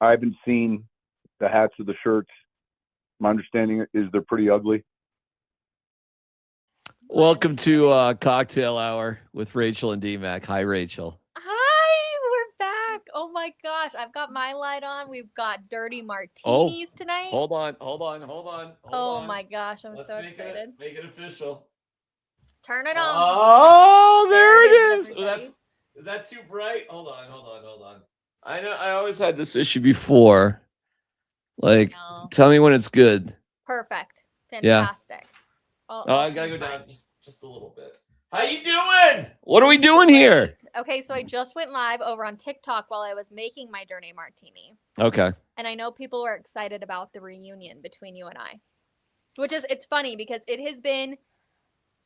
I haven't seen the hats or the shirts. My understanding is they're pretty ugly. Welcome to Cocktail Hour with Rachel and DMac. Hi, Rachel. Hi, we're back. Oh my gosh, I've got my light on. We've got Dirty Martinis tonight. Hold on. Oh my gosh, I'm so excited. Make it official. Turn it on. Oh, there it is. Everybody. Is that too bright? Hold on. I know I always had this issue before. Like, tell me when it's good. Perfect. Yeah. Fantastic. I gotta go down just a little bit. How you doing? What are we doing here? Okay, so I just went live over on TikTok while I was making my Dirty Martini. Okay. And I know people were excited about the reunion between you and I. It's funny because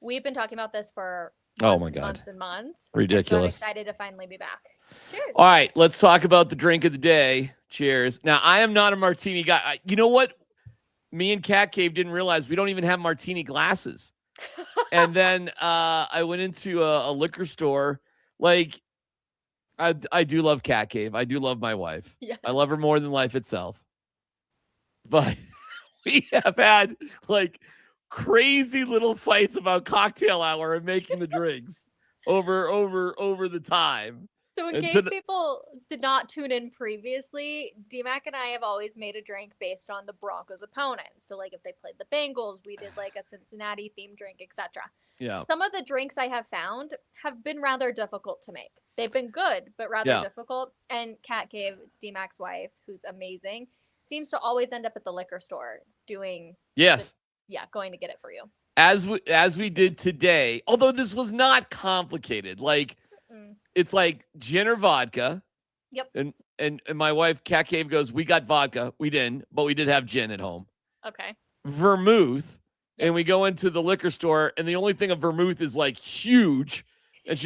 we've been talking about this for months and months. Ridiculous. So I'm excited to finally be back. Cheers. All right, let's talk about the drink of the day. Cheers. Now, I am not a martini guy. You know what? Me and Cat Cave didn't realize we don't even have martini glasses. And then I went into a liquor store. Like, I do love Cat Cave. I do love my wife. Yeah. I love her more than life itself. But we have had like crazy little fights about cocktail hour and making the drinks over the time. So in case people did not tune in previously, DMac and I have always made a drink based on the Broncos opponent. So like if they played the Bengals, we did like a Cincinnati themed drink, etc. Yeah. Some of the drinks I have found have been rather difficult to make. They've been good, but rather difficult. And Kat gave DMac's wife, who's amazing, seems to always end up at the liquor store doing going to get it for you. As we did today, although this was not complicated. Like it's like gin or vodka. Yep. And my wife, Cat Cave, goes, we got vodka. We didn't, but we did have gin at home. Okay. Vermouth. Yep. And we go into the liquor store, and the only thing of vermouth is like huge. And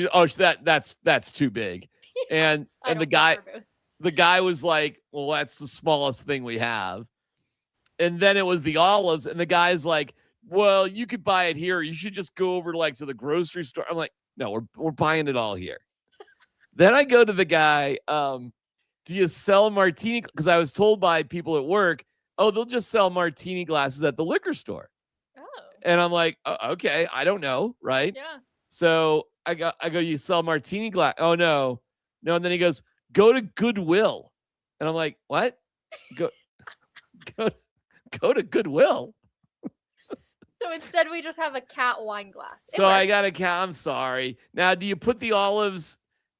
that's too big. And the guy was like, well, that's the smallest thing we have. And then it was the olives, and the guy's like, well, you could buy it here. You should just go over to the grocery store. I'm like, no, we're buying it all here. Then I go to the guy, do you sell martini? Because I was told by people at work, they'll just sell martini glasses at the liquor store. Oh. And I'm like, okay, I don't know, right? Yeah. So I go, you sell martini glass? Oh, no. And then he goes, go to Goodwill. And I'm like, what? Go to Goodwill. So instead we just have a cat wine glass. I got a cat. I'm sorry. Now, do you put the olives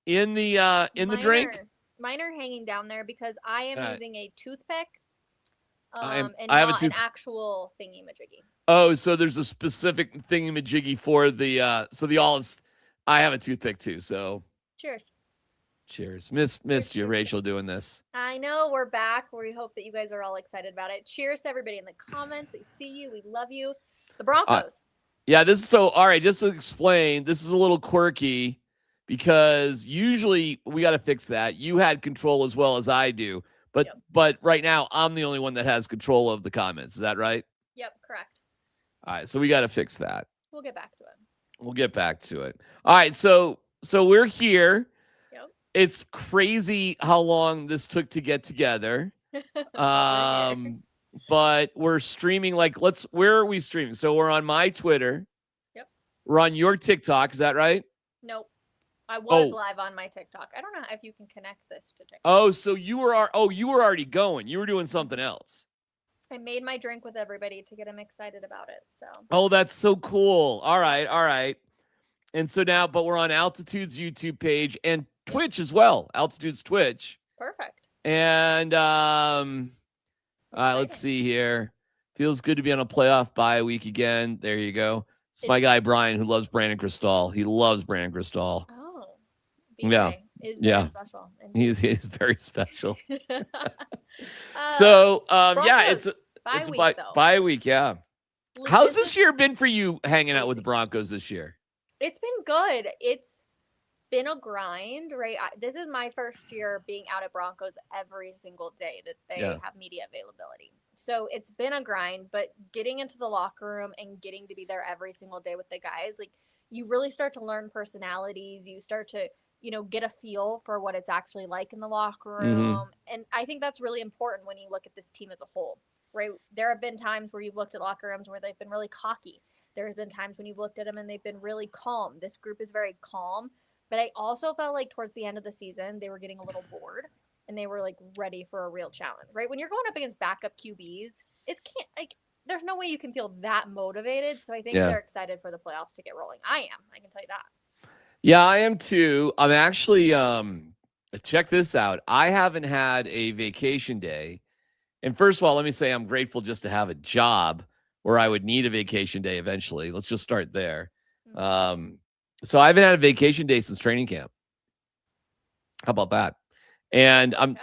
in the drink? Mine are hanging down there because I am using a toothpick and I have not an actual thingy-majiggy. Oh, so there's a specific thingy-majiggy for the olives. I have a toothpick too, so. Cheers. Missed you, Rachel, doing this. I know, we're back. We hope that you guys are all excited about it. Cheers to everybody in the comments. We see you. We love you. The Broncos. All right, just to explain, this is a little quirky because usually we got to fix that. You had control as well as I do. But right now, I'm the only one that has control of the comments. Is that right? Yep, correct. All right, so we got to fix that. We'll get back to it. All right, so we're here. Yep. It's crazy how long this took to get together. But we're streaming where are we streaming? So we're on my Twitter. Yep. We're on your TikTok. Is that right? Nope. I was live on my TikTok. I don't know if you can connect this to TikTok. Oh, so you were already going. You were doing something else. I made my drink with everybody to get them excited about it. So. Oh, that's so cool. All right. And so now, but we're on Altitude's YouTube page and Twitch as well. Altitude's Twitch. Perfect. And let's see here. Feels good to be on a playoff bye week again. There you go. It's my guy Brian who loves Brandon Cristal. He loves Brandon Cristal. Oh. Yeah. Is very special. He's very special. So it's a bye week, yeah. How's this year been for you hanging out with the Broncos this year? It's been good. It's been a grind, right? This is my first year being out at Broncos every single day that they have media availability. So it's been a grind, but getting into the locker room and getting to be there every single day with the guys, like you really start to learn personalities. You start to get a feel for what it's actually like in the locker room. And I think that's really important when you look at this team as a whole, right? There have been times where you've looked at locker rooms where they've been really cocky. There's been times when you've looked at them and they've been really calm. This group is very calm. But I also felt like towards the end of the season, they were getting a little bored and they were like ready for a real challenge, right? When you're going up against backup QBs, there's no way you can feel that motivated. So I think they're excited for the playoffs to get rolling. I can tell you that. Yeah, I am too. I'm actually, check this out. I haven't had a vacation day. And first of all, let me say I'm grateful just to have a job where I would need a vacation day eventually. Let's just start there. So I haven't had a vacation day since training camp. How about that? And I'm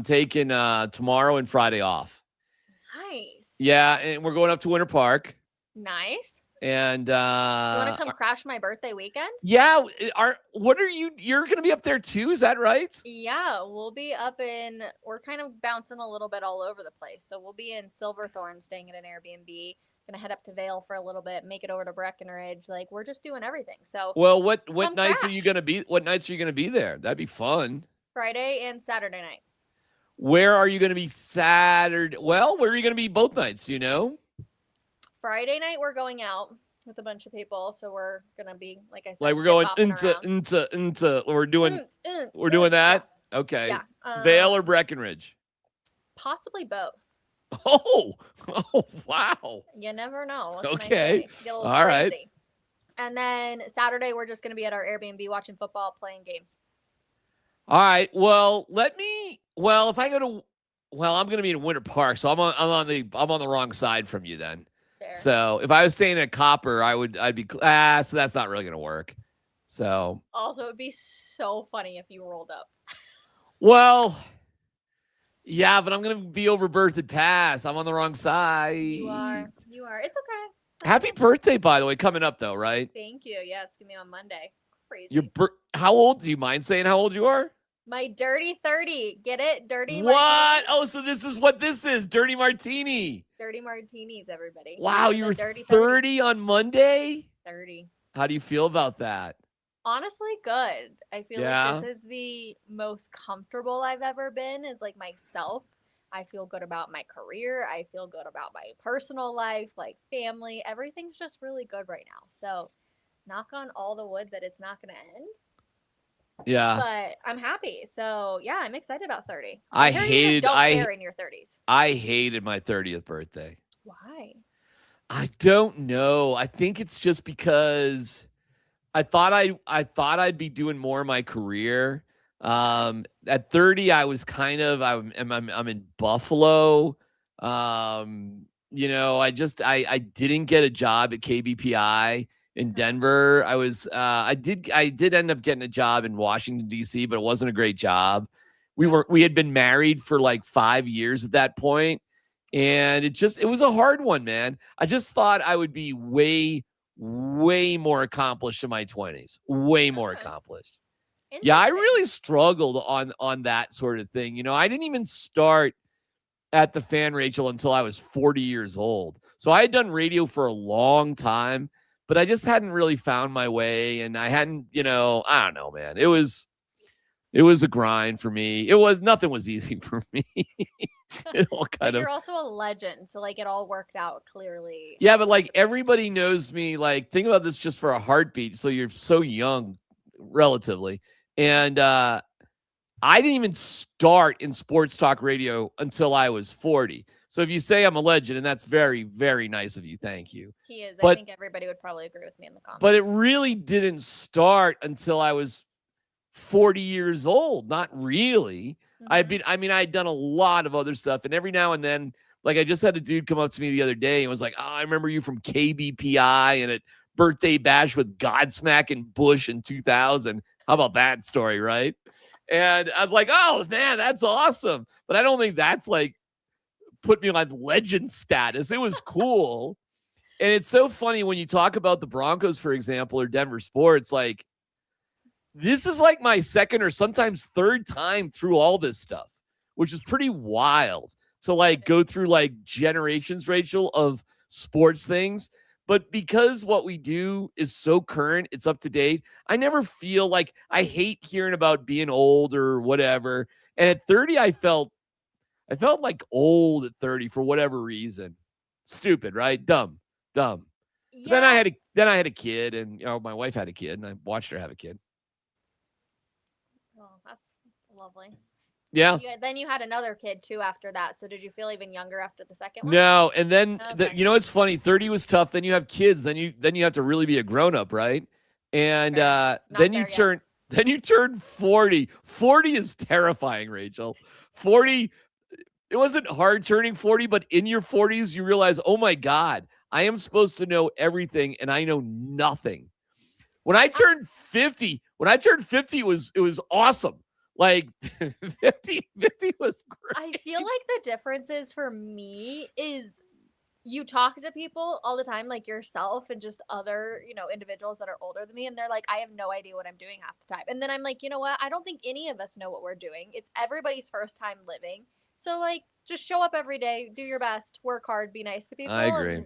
taking tomorrow and Friday off. Nice. Yeah, and we're going up to Winter Park. Nice. And you want to come crash my birthday weekend? Yeah. You're going to be up there too? Is that right? Yeah, we'll be we're kind of bouncing a little bit all over the place. So we'll be in Silverthorne staying at an Airbnb. Gonna head up to Vail for a little bit, make it over to Breckenridge. Like, we're just doing everything. So well, what nights are you gonna be? What nights are you gonna be there? That'd be fun. Friday and Saturday night. Where are you gonna be Saturday? Well, where are you gonna be both nights? Do you know? Friday night we're going out with a bunch of people, so we're gonna be, like I said, like we're going into. We're doing that. Yeah. Okay. Yeah. Vail or Breckenridge? Possibly both. Oh, wow. You never know. Okay. All right. And then Saturday, we're just going to be at our Airbnb watching football, playing games. All right. Well, if I go to, I'm going to be in Winter Park, so I'm on the wrong side from you then. Fair. So if I was staying at Copper, I'd be, so that's not really going to work. So. Also, it'd be so funny if you rolled up. Well, yeah, but I'm going to be over Berthoud Pass. I'm on the wrong side. You are. It's okay. Happy birthday, by the way, coming up though, right? Thank you. Yeah, it's going to be on Monday. Crazy. How old? Do you mind saying how old you are? My dirty 30. Get it? Dirty What? Martini. Oh, so this is what this is. Dirty Martini. Dirty Martinis, everybody. Wow, you were 30 on Monday? 30. How do you feel about that? Honestly, good. I feel like this is the most comfortable I've ever been, is like myself. I feel good about my career. I feel good about my personal life, like family. Everything's just really good right now. So knock on all the wood that it's not going to end. Yeah. But I'm happy. So yeah, I'm excited about 30. I hated in your 30s. I hated my 30th birthday. Why? I don't know. I think it's just because I thought I'd be doing more in my career. At 30, I was I'm in Buffalo. I didn't get a job at KBPI in Denver. I did end up getting a job in Washington DC, but it wasn't a great job. We had been married for like 5 years at that point, and it was a hard one, man. I just thought I would be way more accomplished in my 20s, way more accomplished. Yeah, I really struggled on that sort of thing. I didn't even start at the Fan Rachel until I was 40 years old. So I had done radio for a long time, but I just hadn't really found my way. And I hadn't, I don't know, man. It was a grind for me. Nothing was easy for me. You're also a legend. So like it all worked out clearly. Yeah, but like everybody knows me. Like, think about this just for a heartbeat. So you're so young, relatively. And I didn't even start in sports talk radio until I was 40. So if you say I'm a legend, and that's very, very nice of you, thank you. He is. I think everybody would probably agree with me in the comments. But it really didn't start until I was 40 years old. Not really. Mm-hmm. I'd done a lot of other stuff. And every now and then, like I just had a dude come up to me the other day and was like, I remember you from KBPI and at Birthday Bash with Godsmack and Bush in 2000. How about that story, right? And I was like, oh, man, that's awesome. But I don't think that's like put me on legend status. It was cool. And it's so funny when you talk about the Broncos, for example, or Denver sports, like this is like my second or sometimes third time through all this stuff, which is pretty wild to like go through like generations, Rachel, of sports things. But because what we do is so current, it's up to date, I never feel like I hate hearing about being old or whatever. And at 30, I felt like old at 30 for whatever reason. Stupid, right? Dumb. But then I had a kid, and my wife had a kid, and I watched her have a kid. Oh, that's lovely. Yeah. Then you had another kid too after that. So did you feel even younger after the second one? No, and then Okay. it's funny. 30 was tough. Then you have kids. Then you have to really be a grown up, right? And then you turn 40. 40 is terrifying, Rachel. 40. It wasn't hard turning 40, but in your 40s, you realize, oh my God, I am supposed to know everything, and I know nothing. When I turned 50, it was awesome. Like 50 was great. I feel like the difference is for me is you talk to people all the time, like yourself and just other, individuals that are older than me. And they're like, I have no idea what I'm doing half the time. And then I'm like, you know what? I don't think any of us know what we're doing. It's everybody's first time living. So like, just show up every day, do your best, work hard, be nice to people. I agree. And,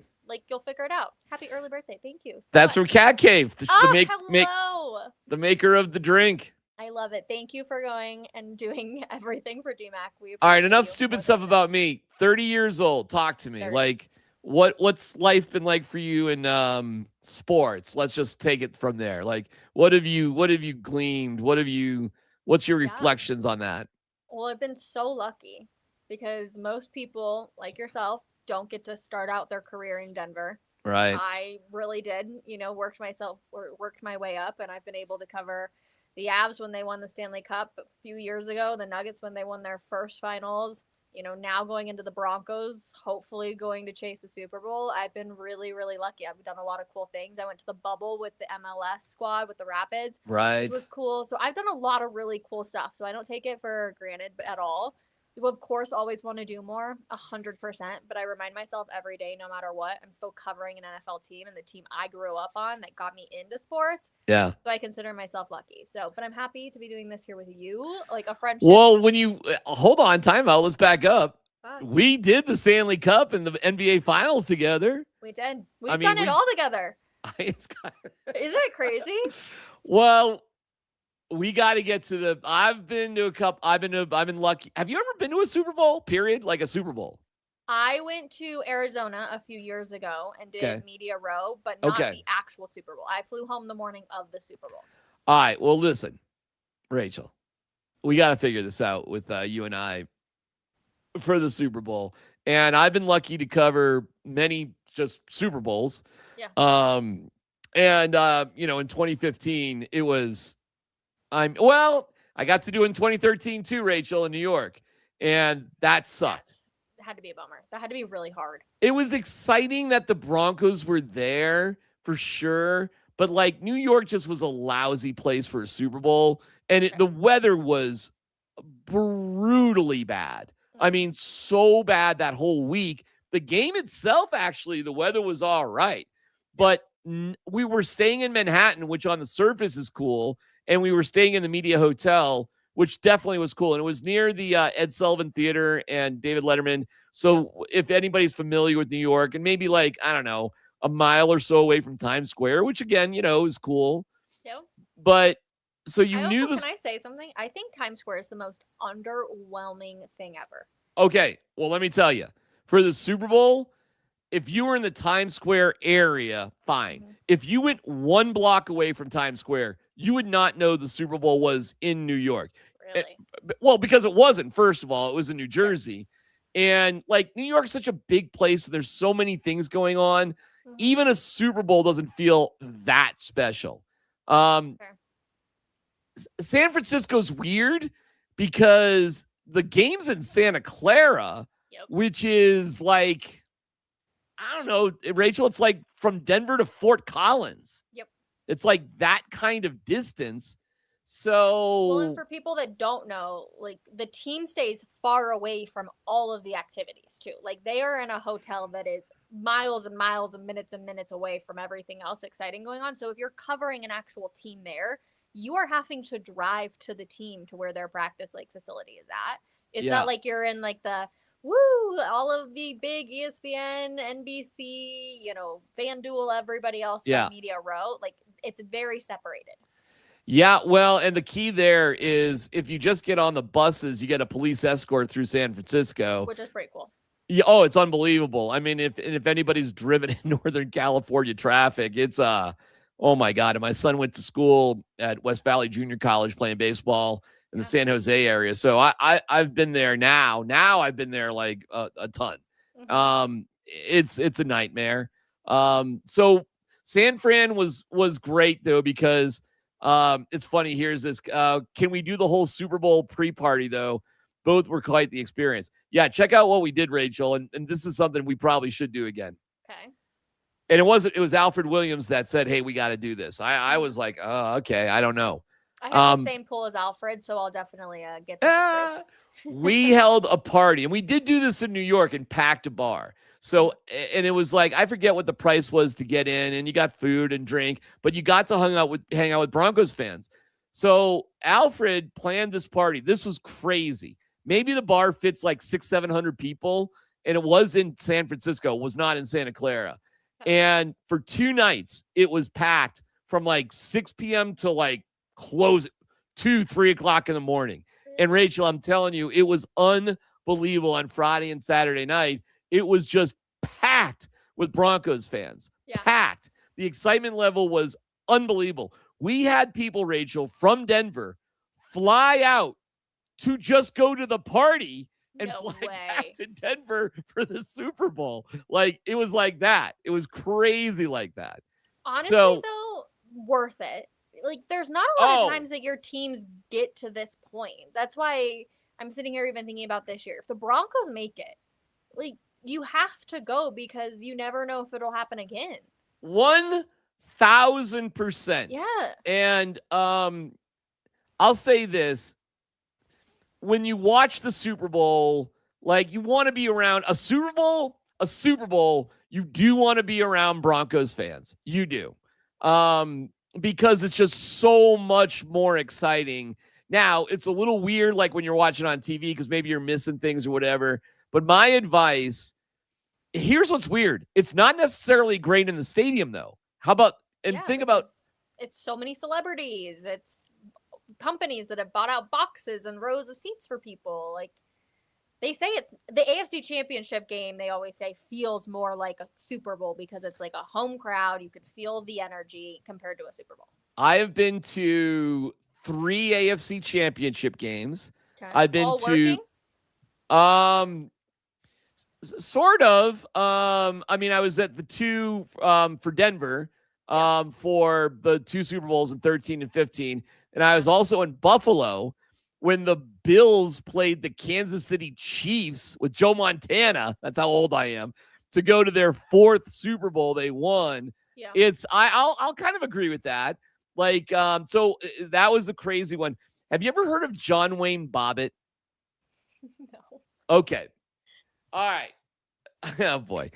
you'll figure it out. Happy early birthday. Thank you. That's from Cat Cave. Hello. The maker of the drink. I love it. Thank you for going and doing everything for DMac. All right, enough stupid stuff about me. 30 years old. Talk to me. 30. Like, what's life been like for you in sports? Let's just take it from there. Like, what have you gleaned? What's your reflections on that? Well, I've been so lucky because most people like yourself don't get to start out their career in Denver. Right. I really did, worked my way up, and I've been able to cover the Avs when they won the Stanley Cup a few years ago, the Nuggets when they won their first finals, now going into the Broncos, hopefully going to chase a Super Bowl. I've been really, really lucky. I've done a lot of cool things. I went to the bubble with the MLS squad with the Rapids. Right. It was cool. So I've done a lot of really cool stuff. So I don't take it for granted at all. You, of course, always want to do more, 100%. But I remind myself every day, no matter what, I'm still covering an NFL team and the team I grew up on that got me into sports. Yeah. So I consider myself lucky. But I'm happy to be doing this here with you, like a friendship. Well, when you hold on, time out. Let's back up. We did the Stanley Cup and the NBA Finals together. We did. We've done it all together. Isn't it crazy? Well, we got to get to the. I've been to a couple. I've been lucky. Have you ever been to a Super Bowl? Period, like a Super Bowl. I went to Arizona a few years ago and did Media Row, but not the actual Super Bowl. I flew home the morning of the Super Bowl. All right. Well, listen, Rachel, we got to figure this out with you and I for the Super Bowl. And I've been lucky to cover many just Super Bowls. Yeah. And in 2015, it was. I got to do it in 2013 too, Rachel, in New York, and that sucked. It had to be a bummer. That had to be really hard. It was exciting that the Broncos were there for sure, but New York just was a lousy place for a Super Bowl, and the weather was brutally bad. I mean, so bad that whole week. The game itself, actually, the weather was all right, but we were staying in Manhattan, which on the surface is cool. And we were staying in the Media Hotel, which definitely was cool. And it was near the Ed Sullivan Theater and David Letterman. So if anybody's familiar with New York and maybe I don't know, a mile or so away from Times Square, which again, is cool. Yeah. But so you knew this. Can I say something? I think Times Square is the most underwhelming thing ever. Okay. Well, let me tell you, for the Super Bowl, if you were in the Times Square area, fine. Mm-hmm. If you went one block away from Times Square, you would not know the Super Bowl was in New York. Really? Because it wasn't, first of all. It was in New Jersey. And, New York's such a big place. And there's so many things going on. Mm-hmm. Even a Super Bowl doesn't feel that special. San Francisco's weird because the game's in Santa Clara, which is I don't know, Rachel, it's from Denver to Fort Collins. Yep. It's that kind of distance. So, well, and for people that don't know, the team stays far away from all of the activities too. They are in a hotel that is miles and miles and minutes away from everything else exciting going on. So if you're covering an actual team there, you are having to drive to the team to where their practice facility is at. It's not like you're in the woo, all of the big ESPN, NBC, FanDuel, everybody else got Media Row. Like, it's very separated. Yeah, well, and the key there is if you just get on the buses, you get a police escort through San Francisco. Which is pretty cool. Yeah, oh, it's unbelievable. I mean, if anybody's driven in Northern California traffic, it's oh my God. And my son went to school at West Valley Junior College playing baseball in the San Jose area. So I've been there now. Now I've been there like a ton. Mm-hmm. It's a nightmare. So San Fran was great though, because it's funny. Here's this. Can we do the whole Super Bowl pre-party though? Both were quite the experience. Yeah, check out what we did, Rachel. And this is something we probably should do again. Okay. And it was Alfred Williams that said, hey, we got to do this. I was like, oh, okay, I don't know. I have the same pool as Alfred, so I'll definitely get this approved. We held a party, and we did do this in New York and packed a bar. So, and it was like, I forget what the price was to get in, and you got food and drink, but you got to hang out with Broncos fans. So Alfred planned this party. This was crazy. Maybe the bar fits like 600-700 people, and it was in San Francisco. It was not in Santa Clara. And for 2 nights, it was packed from like 6 p.m. to like close 2-3 o'clock in the morning. And Rachel, I'm telling you, it was unbelievable on Friday and Saturday night. It was just packed with Broncos fans. Yeah. Packed. The excitement level was unbelievable. We had people, Rachel, from Denver fly out to just go to the party and fly back to Denver for the Super Bowl. Like, it was like that. It was crazy like that. Honestly, though, worth it. Like, there's not a lot of times that your teams get to this point. That's why I'm sitting here even thinking about this year. If the Broncos make it, like, you have to go because you never know if it'll happen again. 1,000%. Yeah. And I'll say this. When you watch the Super Bowl, like, you want to be around a Super Bowl, you do want to be around Broncos fans. You do. Because it's just so much more exciting. Now, it's a little weird, like when you're watching on TV, because maybe you're missing things or whatever. But my advice, here's what's weird. It's not necessarily great in the stadium, though. How about, think about. It's so many celebrities. It's companies that have bought out boxes and rows of seats for people. Like, they say it's the AFC Championship game, they always say, feels more like a Super Bowl because it's like a home crowd. You could feel the energy compared to a Super Bowl. I have been to 3 AFC Championship games. Okay. I've been All to working? Sort of. I mean, I was at the 2 for Denver for the 2 Super Bowls in 13 and 15. And I was also in Buffalo when the Bills played the Kansas City Chiefs with Joe Montana. That's how old I am. To go to their 4th Super Bowl they won. Yeah. I'll kind of agree with that. Like, so that was the crazy one. Have you ever heard of John Wayne Bobbitt? No. Okay. All right. Oh boy.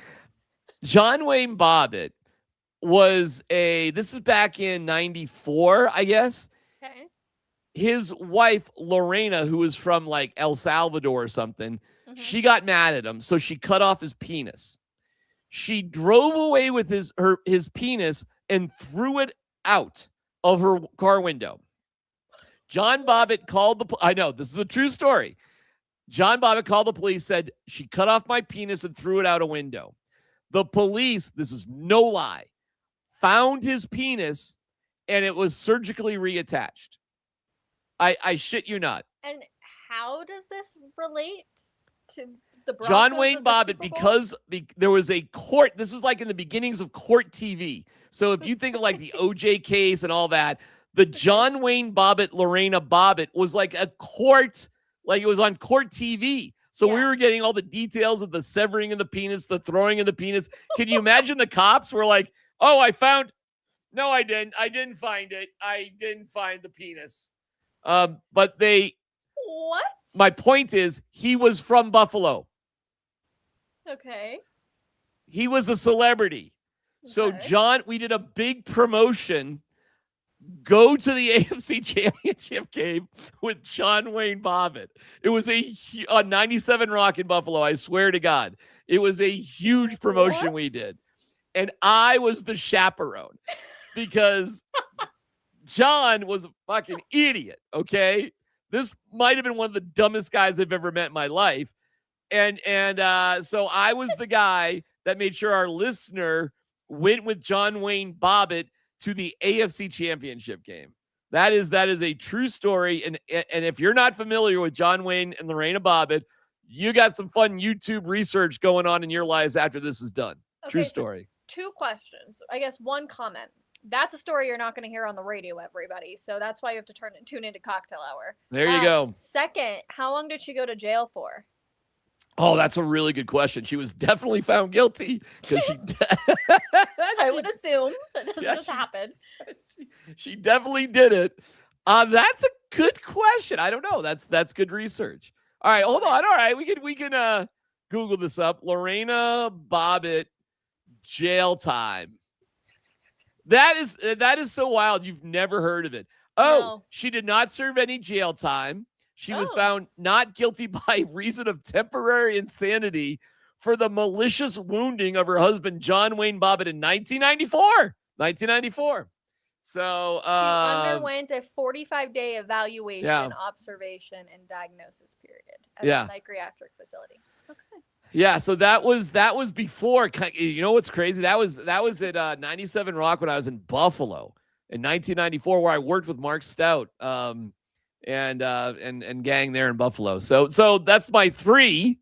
John Wayne Bobbitt was this is back in 94, I guess. Okay. His wife, Lorena, who was from like El Salvador or something, she got mad at him. So she cut off his penis. She drove away with his penis and threw it out of her car window. John Bobbitt called I know, this is a true story. John Bobbitt called the police, said she cut off my penis and threw it out a window. The police, this is no lie, found his penis and it was surgically reattached. I shit you not. And how does this relate to the Broncos? John Wayne Bobbitt, because there was a court. This is like in the beginnings of court TV. So if you think of like the OJ case and all that, the John Wayne Bobbitt, Lorena Bobbitt was like a court, like it was on court TV. So we were getting all the details of the severing of the penis, the throwing of the penis. Can you imagine the cops were like, oh, no, I didn't. I didn't find it. I didn't find the penis. But what? My point is, he was from Buffalo. Okay. He was a celebrity. So we did a big promotion go to the AFC Championship game with John Wayne Bobbitt. It was a 97 Rock in Buffalo. I swear to God. It was a huge promotion we did. And I was the chaperone because John was a fucking idiot, okay? This might have been one of the dumbest guys I've ever met in my life. And so I was the guy that made sure our listener went with John Wayne Bobbitt to the AFC Championship game. That is a true story. And if you're not familiar with John Wayne and Lorena Bobbitt, you got some fun YouTube research going on in your lives after this is done. Okay, true story. So 2 questions. I guess 1 comment. That's a story you're not going to hear on the radio, everybody. So that's why you have to tune into Cocktail Hour. There you go. Second, how long did she go to jail for? Oh, that's a really good question. She was definitely found guilty because she. I would assume that this just happened. She definitely did it. That's a good question. I don't know. That's good research. All right, hold on. All right, we can Google this up. Lorena Bobbitt jail time. That is so wild. You've never heard of it. Oh, no. She did not serve any jail time. She was found not guilty by reason of temporary insanity for the malicious wounding of her husband, John Wayne Bobbitt, in 1994. So she underwent a 45-day evaluation, observation, and diagnosis period at a psychiatric facility. Okay. Yeah, so that was before. You know what's crazy? That was at 97 Rock when I was in Buffalo in 1994, where I worked with Mark Stout. And gang there in Buffalo. So that's my 3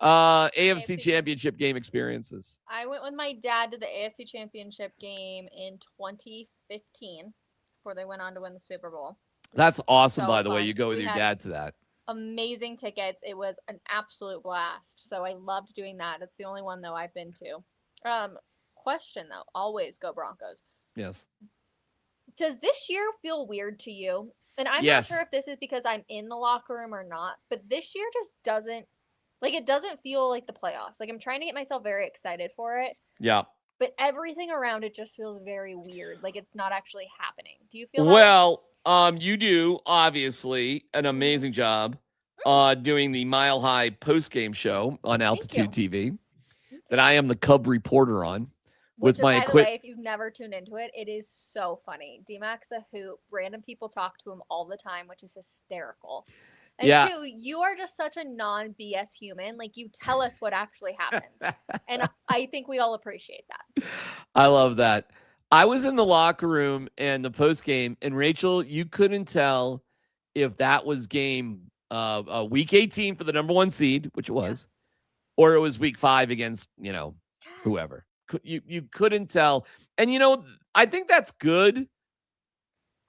AFC Championship game experiences. I went with my dad to the AFC Championship game in 2015 before they went on to win the Super Bowl. That's awesome, by the way. You go with your dad to that. Amazing tickets. It was an absolute blast. So I loved doing that. It's the only one, though, I've been to. Question, though. Always go Broncos. Yes. Does this year feel weird to you? And I'm not sure if this is because I'm in the locker room or not, but this year just doesn't feel like the playoffs. Like, I'm trying to get myself very excited for it. Yeah. But everything around it just feels very weird. Like it's not actually happening. Do you feel you do obviously an amazing job doing the Mile High post-game show on Altitude TV that I am the Cub reporter on. By the way, if you've never tuned into it, it is so funny. DMac's a hoot. Random people talk to him all the time, which is hysterical. And 2, you are just such a non-BS human. Like, you tell us what actually happens. And I think we all appreciate that. I love that. I was in the locker room and the post game, and Rachel, you couldn't tell if that was game week 18 for the number 1 seed, which it was, or it was week 5 against, whoever. You couldn't tell. And, I think that's good.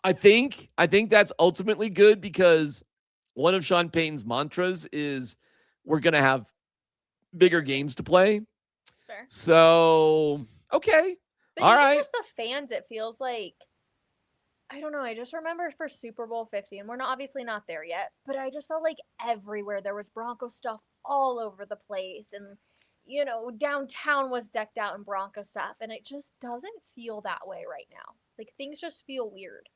I think that's ultimately good because one of Sean Payton's mantras is we're going to have bigger games to play. Fair. So, okay. But all right. Just the fans, it feels like, I don't know. I just remember for Super Bowl 50, and we're obviously not there yet, but I just felt like everywhere there was Bronco stuff all over the place. And, downtown was decked out in Bronco stuff, and it just doesn't feel that way right now. Like, things just feel weird.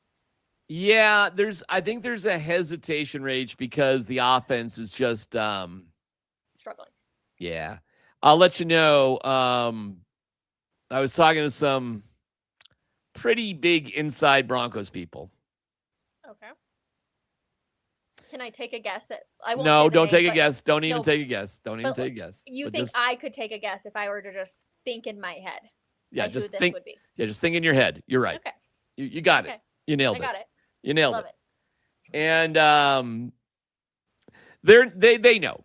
Yeah, I think there's a hesitation, Rach, because the offense is just struggling. Yeah. I'll let you know. I was talking to some pretty big inside Broncos people. Okay. Can I take a guess don't take a guess. Don't even take a guess. Don't even take a guess. You think I could take a guess if I were to just think in my head? Yeah, just think. Yeah, just think in your head. You're right. Okay. You got it. You nailed it. I got it. You nailed it. And they know.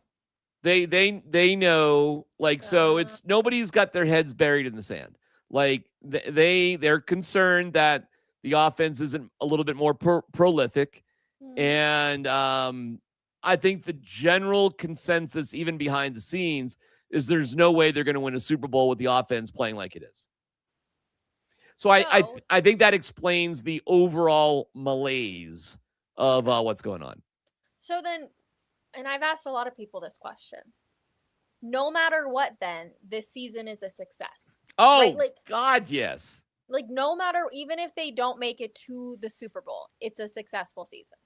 They know, like, so it's nobody's got their heads buried in the sand. Like they're concerned that the offense isn't a little bit more prolific. And I think the general consensus, even behind the scenes, is there's no way they're going to win a Super Bowl with the offense playing like it is. So I think that explains the overall malaise of what's going on. So then, and I've asked a lot of people this question. No matter what, then, this season is a success. Oh, right? God, yes. Like, no matter, even if they don't make it to the Super Bowl, it's a successful season.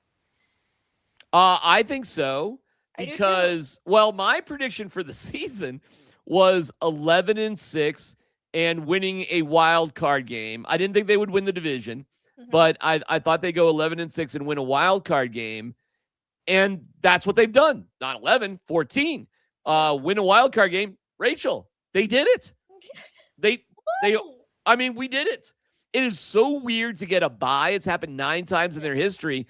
I think so I do too. because, well, my prediction for the season was 11-6 and winning a wild card game. I didn't think they would win the division, but I thought they'd go 11-6 and win a wild card game. And that's what they've done. Not 11, 14. Win a wild card game. Rachel, they did it. I mean, we did it. It is so weird to get a bye. It's happened 9 times in their history.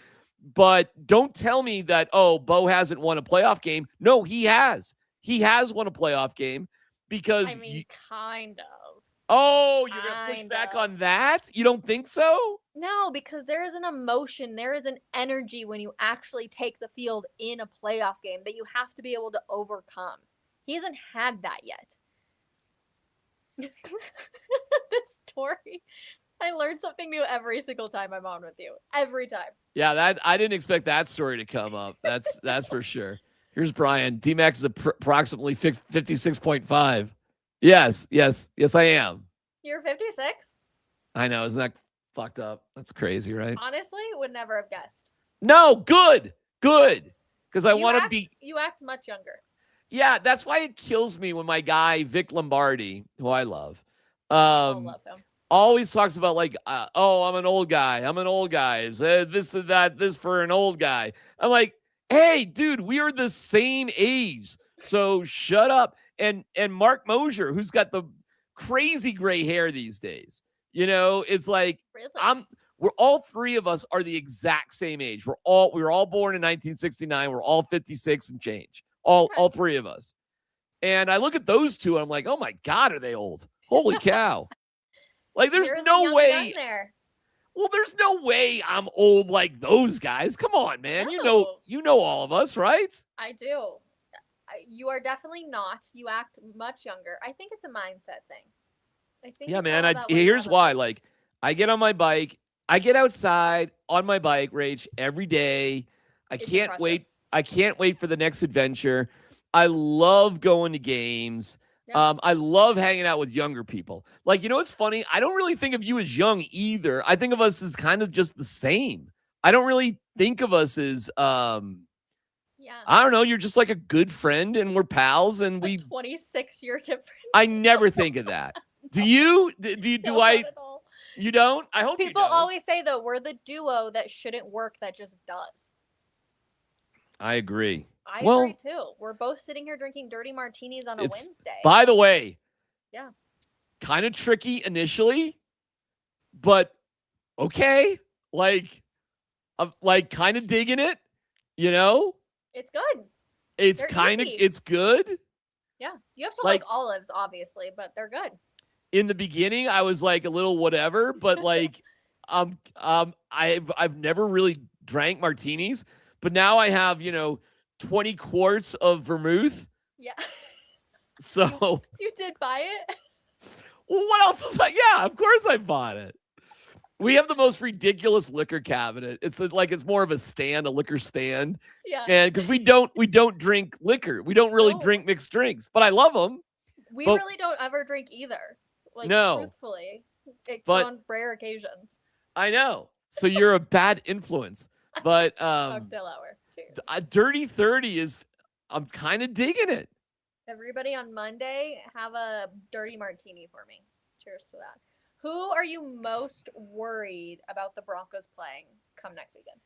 But don't tell me that, oh, Bo hasn't won a playoff game. No, he has. He has won a playoff game because. I mean, kind of. Oh, you're going to push back on that? You don't think so? No, because there is an emotion, there is an energy when you actually take the field in a playoff game that you have to be able to overcome. He hasn't had that yet. This story. I learn something new every single time I'm on with you. Every time. Yeah, I didn't expect that story to come up. That's for sure. Here's Brian. DMac is approximately 56.5. Yes, I am. You're 56? I know. Isn't that fucked up? That's crazy, right? Honestly, would never have guessed. No, good. Because I want to be. You act much younger. Yeah, that's why it kills me when my guy, Vic Lombardi, who I love, I love him. always talks about like, oh, I'm an old guy. This and that, this for an old guy. I'm like, hey, dude, we are the same age. So shut up. And Mark Mosier, who's got the crazy gray hair these days. You know, it's like, really? We're all 3 of us are the exact same age. We were all born in 1969. We're all 56 and change. All 3 of us. And I look at those 2 and I'm like, oh my God, are they old? Holy cow. Like there's no way. Well, there's no way I'm old like those guys. Come on, man. No. You know all of us, right? I do. You are definitely not. You act much younger. I think it's a mindset thing. I think. Yeah, man. Here's why. Like, I get on my bike. I get outside on my bike, Rach, every day. I can't wait. I can't wait for the next adventure. I love going to games. Yeah. I love hanging out with younger people. Like, you know what's funny? I don't really think of you as young either. I think of us as kind of just the same. I don't really think of us as I don't know, you're just like a good friend and we're pals and we 26-year difference. I never think of that. Do you? Do I? You don't? I hope people always say though, we're the duo that shouldn't work that just does. I agree. I agree too. We're both sitting here drinking dirty martinis on a Wednesday. By the way, yeah, kind of tricky initially, but okay. Like, I'm like kind of digging it. You know, it's good. It's it's good. Yeah, you have to like olives, obviously, but they're good. In the beginning, I was like a little whatever, but like, I've never really drank martinis. But now I have, 20 quarts of vermouth. Yeah. So. You did buy it? Well, what else is that? Yeah, of course I bought it. We have the most ridiculous liquor cabinet. It's like it's more of a liquor stand. Yeah. And because we don't drink liquor. We don't really drink mixed drinks, but I love them. We really don't ever drink either. Like, truthfully. It's on rare occasions. I know. So you're a bad influence. But cocktail hour. Cheers. Dirty 30 is, I'm kind of digging it. Everybody on Monday, have a dirty martini for me. Cheers to that. Who are you most worried about the Broncos playing come next weekend?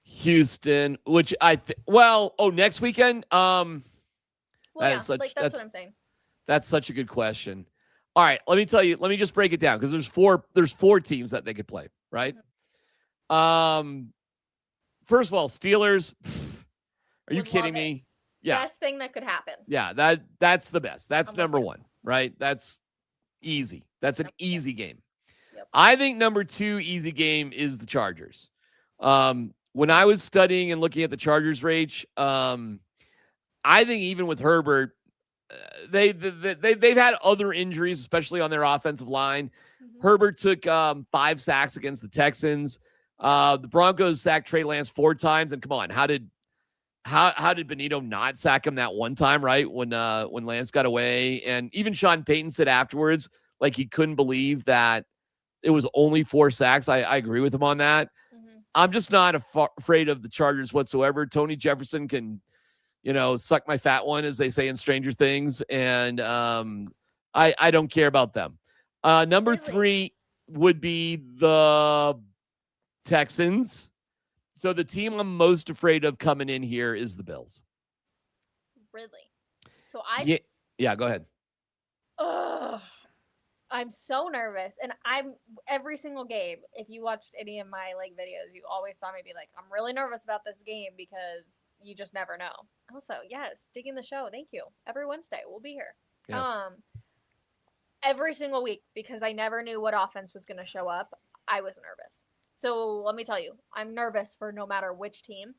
Houston, which next weekend. That's what I'm saying. That's such a good question. All right, let me tell you. Let me just break it down because there's four teams that they could play, right? Mm-hmm. First of all, Steelers. Are you kidding me? Yeah. Best thing that could happen. Yeah, that's the best. That's number one, right? That's easy. That's an easy game. Yep. I think number 2 easy game is the Chargers. When I was studying and looking at the Chargers, Rach, I think even with Herbert, they've had other injuries, especially on their offensive line. Mm-hmm. Herbert took 5 sacks against the Texans. The Broncos sacked Trey Lance 4 times, and come on, how did Benito not sack him that one time, right? When Lance got away, and even Sean Payton said afterwards, like he couldn't believe that it was only 4 sacks. I agree with him on that. Mhm. I'm just not afraid of the Chargers whatsoever. Tony Jefferson can, suck my fat one, as they say in Stranger Things. And I don't care about them. Number Really? 3 would be the Texans. So the team I'm most afraid of coming in here is the Bills. Really? So Yeah, go ahead. I'm so nervous, and I'm every single game. If you watched any of my videos, you always saw me be like, "I'm really nervous about this game," because you just never know. Also, yes, digging the show. Thank you. Every Wednesday we'll be here. Yes. Every single week, because I never knew what offense was going to show up. I was nervous. So let me tell you, I'm nervous for no matter which team.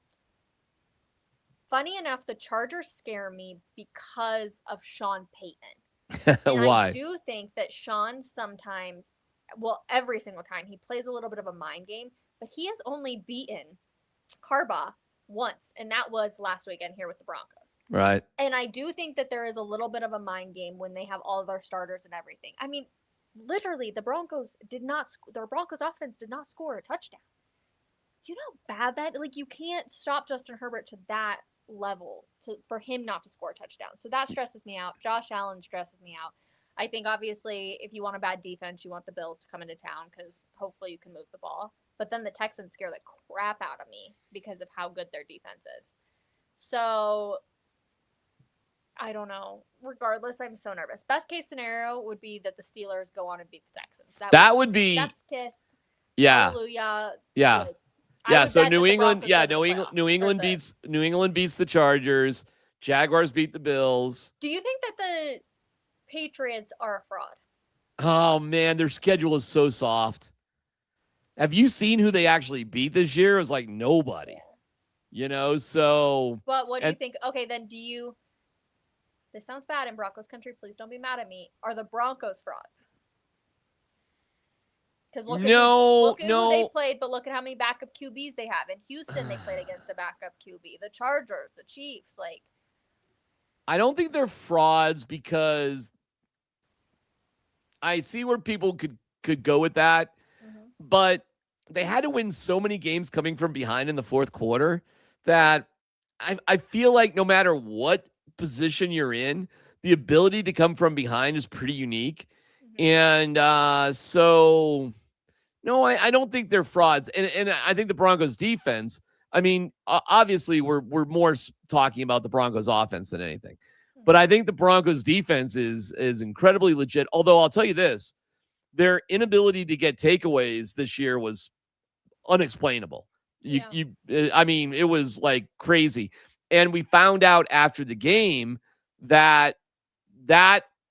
Funny enough, the Chargers scare me because of Sean Payton. And Why? I do think that Sean sometimes, well, every single time, he plays a little bit of a mind game, but he has only beaten Harbaugh once, and that was last weekend here with the Broncos. Right. And I do think that there is a little bit of a mind game when they have all of their starters and everything. I mean, literally, the Broncos their Broncos offense did not score a touchdown. Do you know how bad that, you can't stop Justin Herbert to that level for him not to score a touchdown. So that stresses me out. Josh Allen stresses me out. I think obviously if you want a bad defense, you want the Bills to come into town because hopefully you can move the ball. But then the Texans scare the crap out of me because of how good their defense is. So I don't know. Regardless, I'm so nervous. Best case scenario would be that the Steelers go on and beat the Texans. That would be. That's kiss. Yeah. Hallelujah. Yeah. Good. Yeah, so New England New England beats the Chargers. Jaguars beat the Bills. Do you think that the Patriots are a fraud? Oh man, their schedule is so soft. Have you seen who they actually beat this year? It was like nobody. So. But what do you think? Okay, then this sounds bad in Broncos country. Please don't be mad at me. Are the Broncos frauds? Because look at who they played, but look at how many backup QBs they have. In Houston, they played against a backup QB. The Chargers, the Chiefs, I don't think they're frauds because I see where people could go with that, but they had to win so many games coming from behind in the fourth quarter that I feel like no matter what position you're in, the ability to come from behind is pretty unique. And so, no, I don't think they're frauds. And I think the Broncos defense, I mean, obviously we're more talking about the Broncos offense than anything. But I think the Broncos defense is incredibly legit. Although I'll tell you this, their inability to get takeaways this year was unexplainable. I mean, it was crazy. And we found out after the game that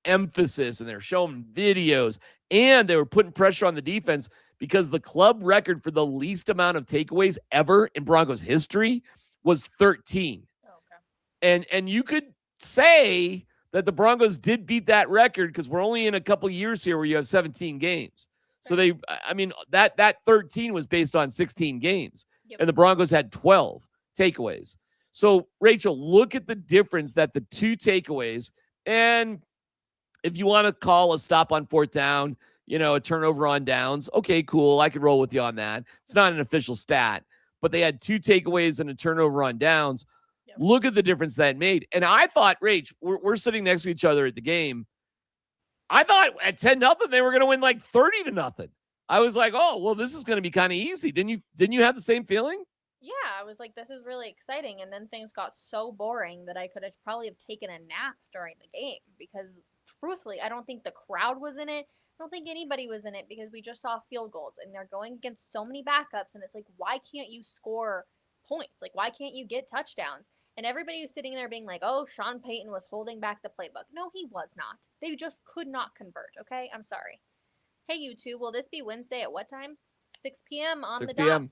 emphasis, and they're showing videos, and they were putting pressure on the defense because the club record for the least amount of takeaways ever in Broncos history was 13. And you could say that the Broncos did beat that record because we're only in a couple years here where you have 17 games. So that 13 was based on 16 games. And the Broncos had 12 takeaways. So, Rachel, look at the difference that the 2 takeaways, and if you want to call a stop on fourth down, a turnover on downs, okay, cool. I could roll with you on that. It's not an official stat, but they had 2 takeaways and a turnover on downs. Look at the difference that made. And I thought, Rach, we're sitting next to each other at the game. I thought at 10-0, they were going to win 30-0. I was like, oh, well, this is going to be kind of easy. Didn't you have the same feeling? Yeah, I was like, this is really exciting. And then things got so boring that I could have probably have taken a nap during the game because truthfully, I don't think the crowd was in it. I don't think anybody was in it because we just saw field goals and they're going against so many backups. And it's like, why can't you score points? Why can't you get touchdowns? And everybody was sitting there being like, oh, Sean Payton was holding back the playbook. No, he was not. They just could not convert. Okay, I'm sorry. Hey, you two, will this be Wednesday at what time? 6 p.m. on 6 the p.m. dot.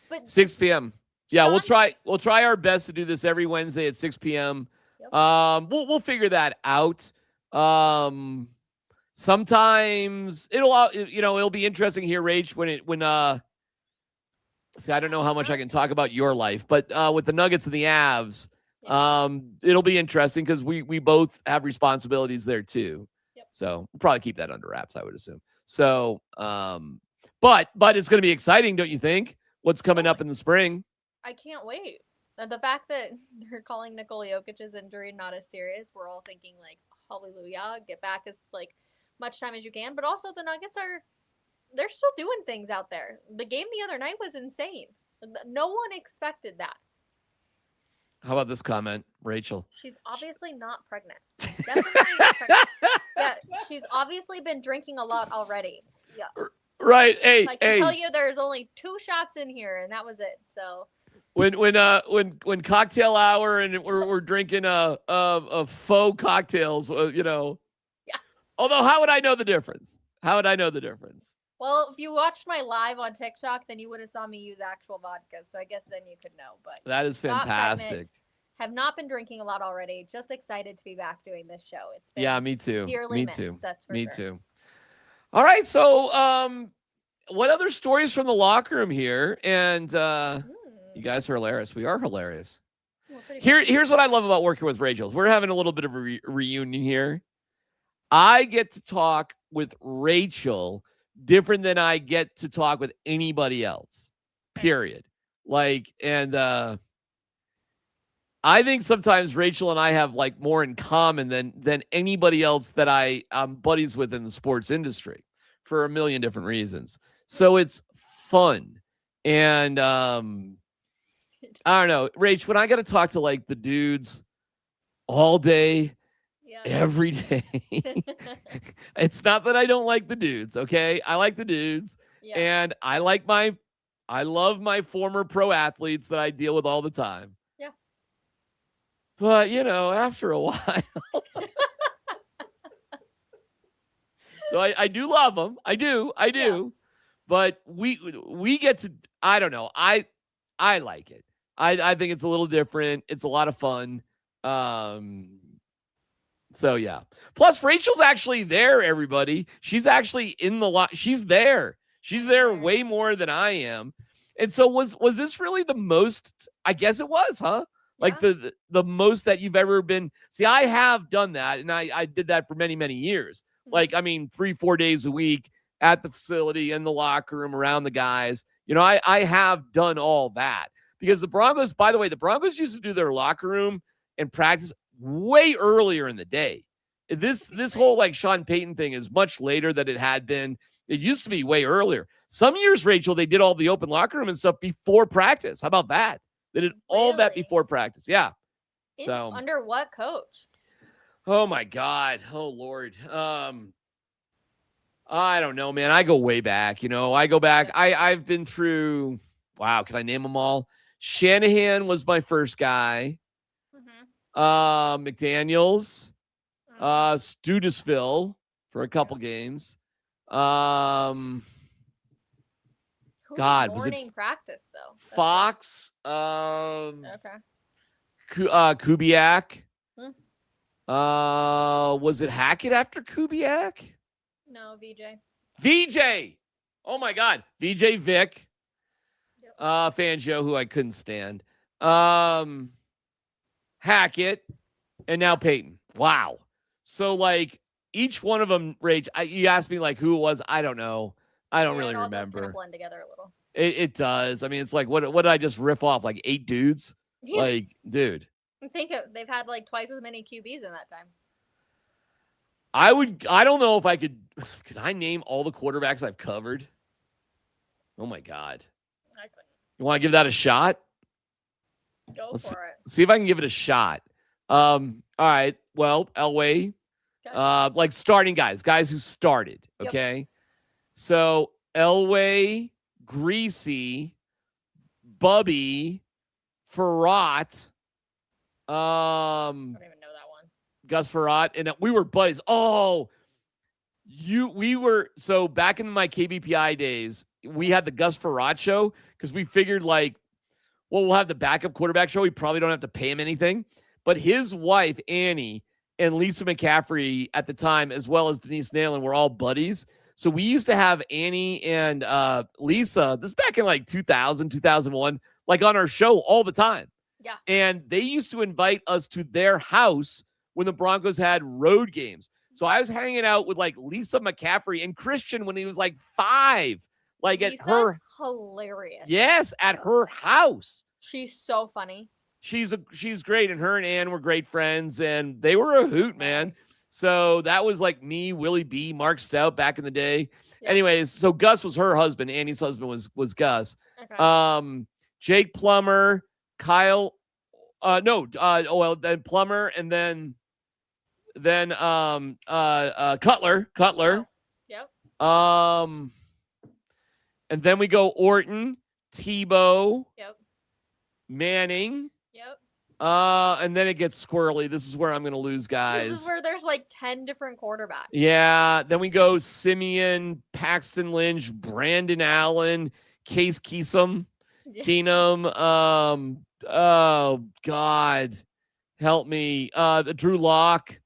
But 6 p.m. Yeah, Sean, we'll try our best to do this every Wednesday at 6 p.m. Yep. We'll figure that out. Sometimes it'll be interesting here, Rach, when see, I don't know how much I can talk about your life, but with the Nuggets and the Avs, it'll be interesting because we both have responsibilities there too. Yep. So we'll probably keep that under wraps, I would assume. So, but it's going to be exciting, don't you think? What's coming up in the spring? I can't wait. The fact that they're calling Nikola Jokic's injury not as serious, we're all thinking like, hallelujah, get back as like much time as you can. But also the Nuggets they're still doing things out there. The game the other night was insane. No one expected that. How about this comment, Rachel? She's obviously not pregnant. Definitely not pregnant. Yeah, she's obviously been drinking a lot already. Yeah. Right. Hey, I can tell you there's only 2 shots in here, and that was it. So when cocktail hour and we're drinking faux cocktails, Yeah. Although, how would I know the difference? Well, if you watched my live on TikTok, then you would have saw me use actual vodka. So I guess then you could know. But that is fantastic. Pregnant, have not been drinking a lot already. Just excited to be back doing this show. It's been me too. Dearly Me missed, too. That's for Me sure. too. All right. So, what other stories from the locker room here? And you guys are hilarious. We are hilarious. Here's what I love about working with Rachel. We're having a little bit of a reunion here. I get to talk with Rachel different than I get to talk with anybody else, period. Like, and I think sometimes Rachel and I have like more in common than anybody else that I'm buddies with in the sports industry for a million different reasons. So it's fun. And I don't know, Rach, when I got to talk to like the dudes all day, every day, it's not that I don't like the dudes. Okay. I like the dudes and I love my former pro athletes that I deal with all the time. Yeah. But after a while, so I do love them. I do. Yeah. But we get to, I don't know. I like it. I think it's a little different. It's a lot of fun. So yeah. Plus Rachel's actually there, everybody. She's actually in the lot. She's there. She's there way more than I am. And so was this really the most, I guess it was, huh? Like the most that you've ever been. See, I have done that. And I did that for many, many years. Like, 3-4 days a week at the facility, in the locker room, around the guys. I have done all that because the Broncos, by the way, the Broncos used to do their locker room and practice way earlier in the day. This whole like Sean Payton thing is much later than it had been. It used to be way earlier. Some years, Rachel, they did all the open locker room and stuff before practice. How about that? They did all that before practice. Yeah. So under what coach? Oh my God. Oh Lord. I don't know, man. I go way back. I go back. I've been through. Wow. Can I name them all? Shanahan was my first guy. McDaniels, Studesville for a couple games. God, was it practice though? Fox? Okay. Kubiak. Was it Hackett after Kubiak? No, VJ. Oh my God, VJ Vic. Fangio, who I couldn't stand. Hackett, and now Peyton. Wow. So like each one of them, Rage, you asked me like who it was. I don't know. I don't really remember. Kind of blend together a little. It does. It's like what did I just riff off? Like 8 dudes? Like, dude. They've had like twice as many QBs in that time. I don't know if I could I name all the quarterbacks I've covered? Oh my God. I couldn't. You want to give that a shot? Go for it. See if I can give it a shot. All right. Well, Elway, like starting guys who started. Okay. Yep. So Elway, Greasy, Bubby, Farrat. I don't even know that one. Gus Farrat, and we were buddies. So back in my KBPI days, we had the Gus Farrat show because we figured like, well, we'll have the backup quarterback show. We probably don't have to pay him anything. But his wife, Annie, and Lisa McCaffrey at the time, as well as Denise Nalen, were all buddies. So we used to have Annie and Lisa, this back in like 2000, 2001, like on our show all the time. Yeah. And they used to invite us to their house when the Broncos had road games. So I was hanging out with like Lisa McCaffrey and Christian when he was like 5, like Lisa's at her. hilarious. Yes, at her house. She's so funny. She's great, and her and Ann were great friends, and they were a hoot, man. So that was like me, Willie B, Mark Stout back in the day. Yeah. Anyways, so Gus was her husband. Annie's husband was Gus. Okay. Jake Plummer, Kyle. Then Plummer, and then Cutler. Yep. And then we go Orton, Tebow. Yep. Manning. Yep. And then it gets squirrely. This is where I'm going to lose, guys. This is where there's like 10 different quarterbacks. Yeah. Then we go Simeon, Paxton Lynch, Brandon Allen, Case Keenum. Oh God, help me. Drew Lock.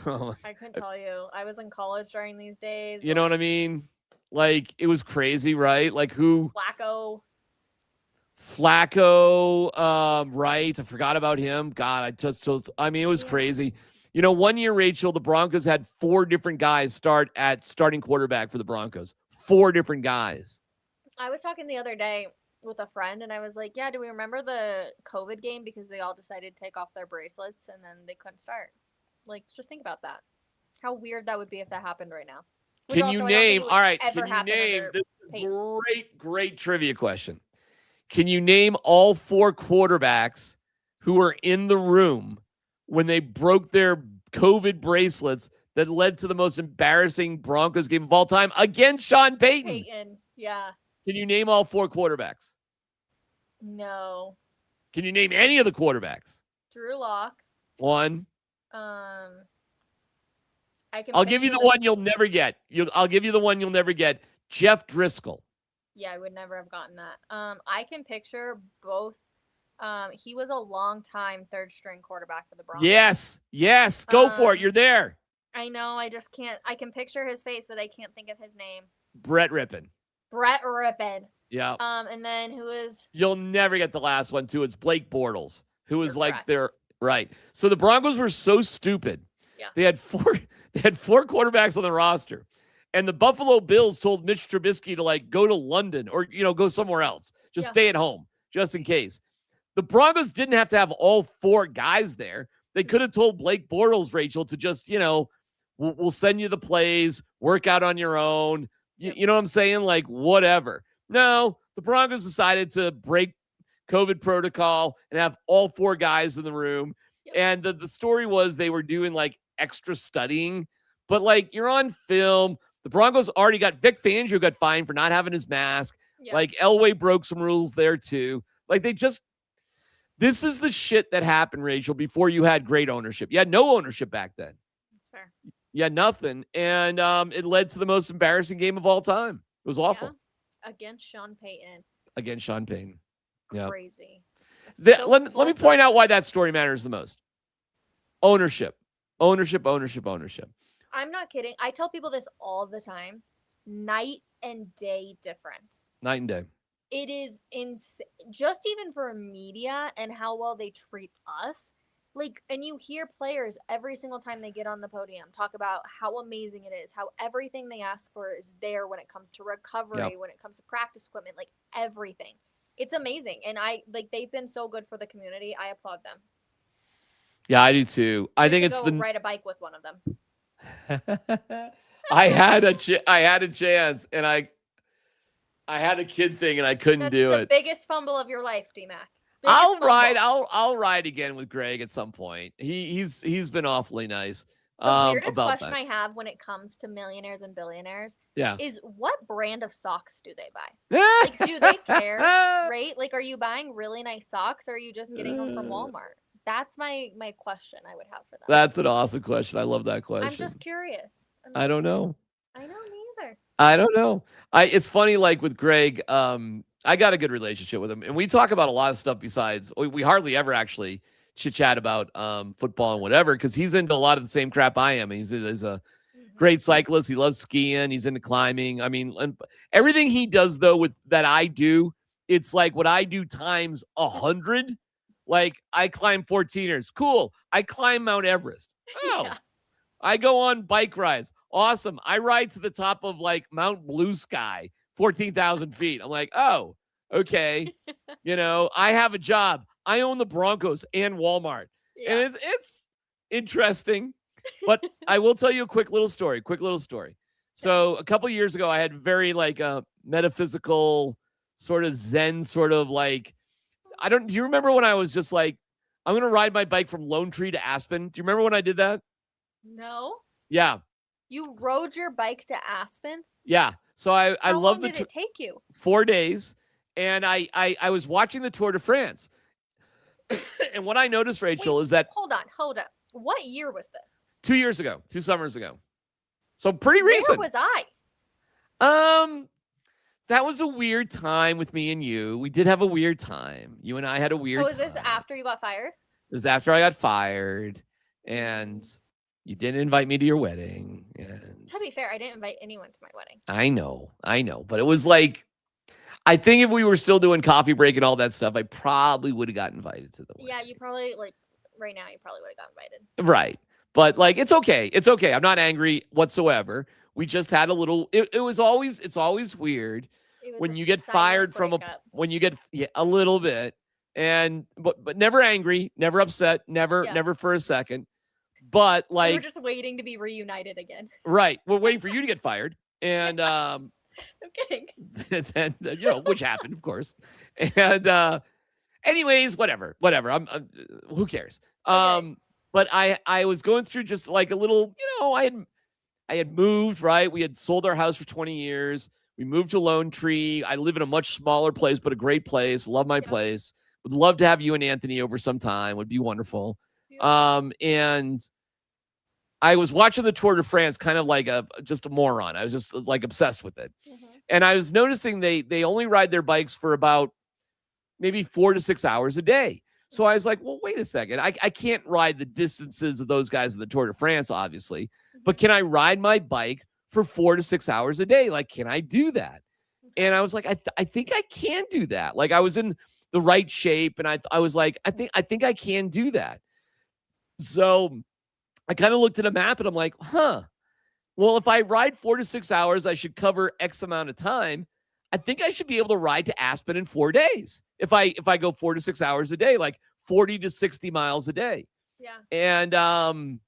I couldn't tell you. I was in college during these days. You know what I mean? Like, it was crazy, right? Like who? Flacco, right. I forgot about him. God, it was crazy. You know, one year, Rachel, the Broncos had 4 different guys start at starting quarterback for the Broncos. 4 different guys. I was talking the other day with a friend, and I was like, yeah, do we remember the COVID game? Because they all decided to take off their bracelets, and then they couldn't start. Like, just think about that. How weird that would be if that happened right now. Can you name, all right, can you name, this is a great trivia question. Can you name all 4 quarterbacks who were in the room when they broke their COVID bracelets that led to the most embarrassing Broncos game of all time against Sean Payton? Yeah. Can you name all 4 quarterbacks? No. Can you name any of the quarterbacks? Drew Lock. 1. I'll give you the one you'll never get. I'll give you the one you'll never get. Jeff Driscoll. Yeah, I would never have gotten that. I can picture both. He was a long time 3rd string quarterback for the Broncos. Yes. Go for it. You're there. I know. I just can't. I can picture his face, but I can't think of his name. Brett Rippon. Yeah. And then who is? You'll never get the last one too. It's Blake Bortles, who was their right. So the Broncos were so stupid. Yeah. They had 4 quarterbacks on the roster. And the Buffalo Bills told Mitch Trubisky to like go to London or, go somewhere else. Just stay at home just in case. The Broncos didn't have to have all 4 guys there. They could have told Blake Bortles, Rachel, to just, we'll send you the plays, work out on your own. You know what I'm saying? Like, whatever. No, the Broncos decided to break COVID protocol and have all 4 guys in the room. Yep. And the story was they were doing like extra studying, but like you're on film. The Broncos already got Vic Fangio got fined for not having his mask. Yep. Like Elway broke some rules there too. Like this is the shit that happened, Rachel, before you had great ownership. You had no ownership back then. Fair. You had nothing. And it led to the most embarrassing game of all time. It was awful. Yeah. Against Sean Payton. Yeah. Crazy. Let me point out why that story matters the most. Ownership. I'm not kidding. I tell people this all the time. Night and day difference. Night and day. It is insane. Just even for media and how well they treat us. Like, and you hear players every single time they get on the podium talk about how amazing it is, how everything they ask for is there when it comes to recovery, when it comes to practice equipment, like everything. It's amazing. And they've been so good for the community. I applaud them. Yeah, I do too. I think it's ride a bike with one of them. I had a chance, and I had a kid thing, and I couldn't do it. That's the biggest fumble of your life, DMac. I'll ride again with Greg at some point. He's been awfully nice. The weirdest question I have when it comes to millionaires and billionaires is what brand of socks do they buy? Like, do they care? Right? Like, are you buying really nice socks, or are you just getting them from Walmart? That's my question I would have for them. That's an awesome question. I love that question. I'm just curious. I don't know. I don't either. I don't know. It's funny, like with Greg, I got a good relationship with him, and we talk about a lot of stuff besides. We hardly ever actually chit-chat about football and whatever, because he's into a lot of the same crap I am. He's a great cyclist. He loves skiing. He's into climbing. I mean, everything he does, though, that I do, it's like what I do times 100. Like, I climb 14ers. Cool. I climb Mount Everest. Oh. Yeah. I go on bike rides. Awesome. I ride to the top of like Mount Blue Sky, 14,000 feet. I'm like, oh, okay. I have a job. I own the Broncos and Walmart. Yeah. And it's interesting. But I will tell you a quick little story. So a couple years ago, I had very like a metaphysical sort of Zen sort of like, do you remember when I was just like, I'm going to ride my bike from Lone Tree to Aspen? Do you remember when I did that? No. Yeah. You rode your bike to Aspen? Yeah. So I love the How long did it take you? 4 days. And I was watching the Tour de France. And what I noticed, Rachel, is that. Hold on. What year was this? 2 years ago, 2 summers ago. So pretty recent. Where was I? That was a weird time with me and you. We did have a weird time. You and I had a weird time. Was this after you got fired? It was after I got fired. And you didn't invite me to your wedding. And to be fair, I didn't invite anyone to my wedding. I know. But it was like, I think if we were still doing coffee break and all that stuff, I probably would have got invited to the wedding. Yeah, you probably, like, right now, you probably would have got invited. Right. But like, it's okay. It's okay. I'm not angry whatsoever. We just had a little, it's always weird when you get fired from a little bit but never angry, never upset, never for a second. But like, we're just waiting to be reunited again. Right. We're waiting for you to get fired. And, I'm kidding. then, which happened, of course. And, anyways, whatever. I'm who cares? Okay. But I was going through just like a little, I had moved, right? We had sold our house for 20 years. We moved to Lone Tree. I live in a much smaller place, but a great place. Love my place. Would love to have you and Anthony over sometime. Would be wonderful. Yeah. And I was watching the Tour de France kind of like just a moron. I was like obsessed with it. Mm-hmm. And I was noticing they only ride their bikes for about maybe 4 to 6 hours a day. So I was like, well, wait a second. I can't ride the distances of those guys in the Tour de France, obviously. But can I ride my bike for 4 to 6 hours a day? Like, can I do that? And I was like, I think I can do that. Like, I was in the right shape. And I was like, I think I can do that. So I kind of looked at a map and I'm like, well, if I ride 4 to 6 hours, I should cover X amount of time. I think I should be able to ride to Aspen in 4 days. If I go 4 to 6 hours a day, like 40 to 60 miles a day. Yeah. And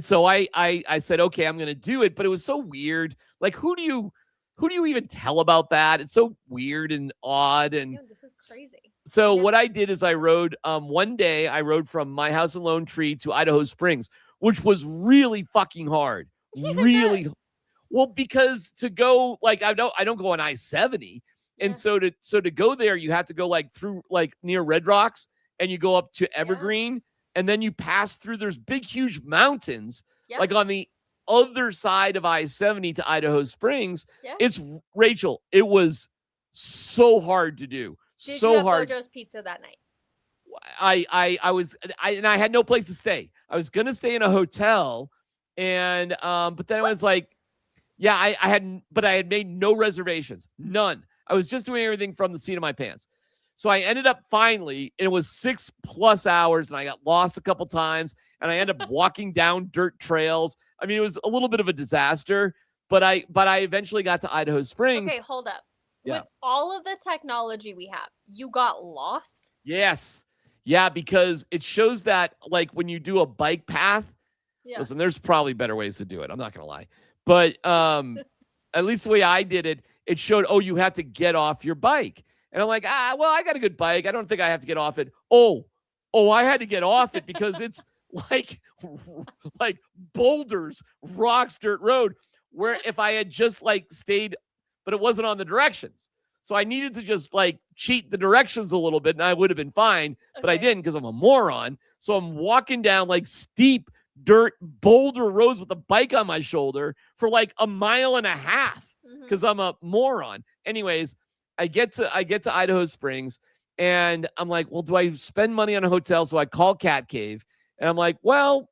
so I said, okay, I'm going to do it. But it was so weird. Like, who do you even tell about that? It's so weird and odd. And this is crazy. so what I did is I rode, one day I rode from my house in Lone Tree to Idaho Springs, which was really fucking hard. Really. Well, because to go, like, I don't go on I-70. And so to go there, you have to go like through like near Red Rocks and you go up to Evergreen and then you pass through, there's big, huge mountains, like on the other side of I-70 to Idaho Springs. It's Rachel. It was so hard to do. Did so you have hard. Bojo's Pizza that night? I had no place to stay. I was going to stay in a hotel and, but then I was like, I had made no reservations, none. I was just doing everything from the seat of my pants. So I ended up finally, it was 6+ hours and I got lost a couple times and I ended up walking down dirt trails. I mean, it was a little bit of a disaster, but I eventually got to Idaho Springs. Okay, hold up. Yeah. With all of the technology we have, you got lost? Yes. Yeah, because it shows that like when you do a bike path, listen, there's probably better ways to do it. I'm not going to lie. But at least the way I did it, it showed, you have to get off your bike. And I'm like, well, I got a good bike. I don't think I have to get off it. Oh, I had to get off it because it's like boulders, rocks, dirt road, where if I had just like stayed, but it wasn't on the directions. So I needed to just like cheat the directions a little bit and I would have been fine, but I didn't because I'm a moron. So I'm walking down like steep dirt boulder roads with a bike on my shoulder for like a mile and a half because I'm a moron. Anyways, I get to Idaho Springs and I'm like, well, do I spend money on a hotel? So I call Cat Cave and I'm like, well,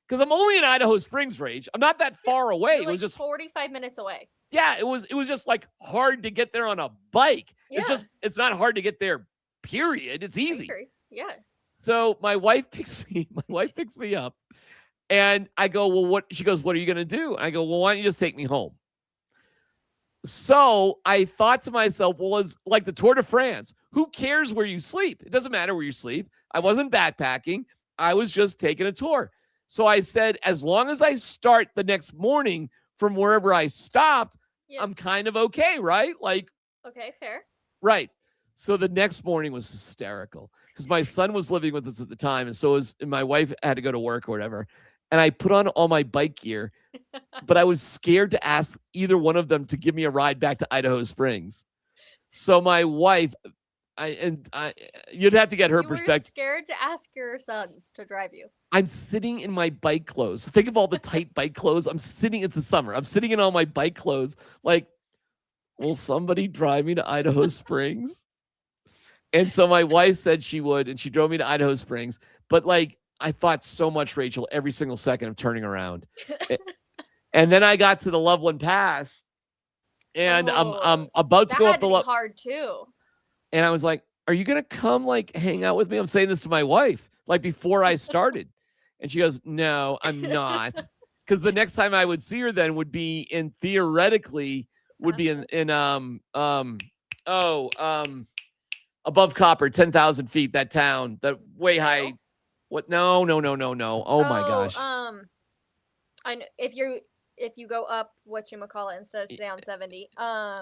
because I'm only in Idaho Springs, Rage. I'm not that far away. You're it was like just 45 minutes away. Yeah, it was just like hard to get there on a bike. Yeah. It's not hard to get there, period. It's easy. Yeah. So my wife picks me up And I go, well, what? She goes, what are you going to do? I go, well, why don't you just take me home? So I thought to myself, well, it's like the Tour de France. Who cares where you sleep? It doesn't matter where you sleep. I wasn't backpacking. I was just taking a tour. So I said, as long as I start the next morning from wherever I stopped, I'm kind of okay, right? Like, okay, fair. Right. So the next morning was hysterical because my son was living with us at the time. And my wife had to go to work or whatever. And I put on all my bike gear, but I was scared to ask either one of them to give me a ride back to Idaho Springs. So my wife, you'd have to get her perspective. Scared to ask your sons to drive you. I'm sitting in my bike clothes. Think of all the tight bike clothes. It's the summer. I'm sitting in all my bike clothes. Like, will somebody drive me to Idaho Springs? And so my wife said she would, and she drove me to Idaho Springs. But like, I thought so much, Rachel, every single second of turning around. And then I got to the Loveland Pass, and I'm about to go up the Loveland. Hard too. And I was like, "Are you gonna come like hang out with me?" I'm saying this to my wife like before I started, and she goes, "No, I'm not," because the next time I would see her then would be theoretically above Copper, 10,000 feet. That town, that way high. What? No. Oh my gosh. I know if you go up whatchamacallit instead of stay on 70.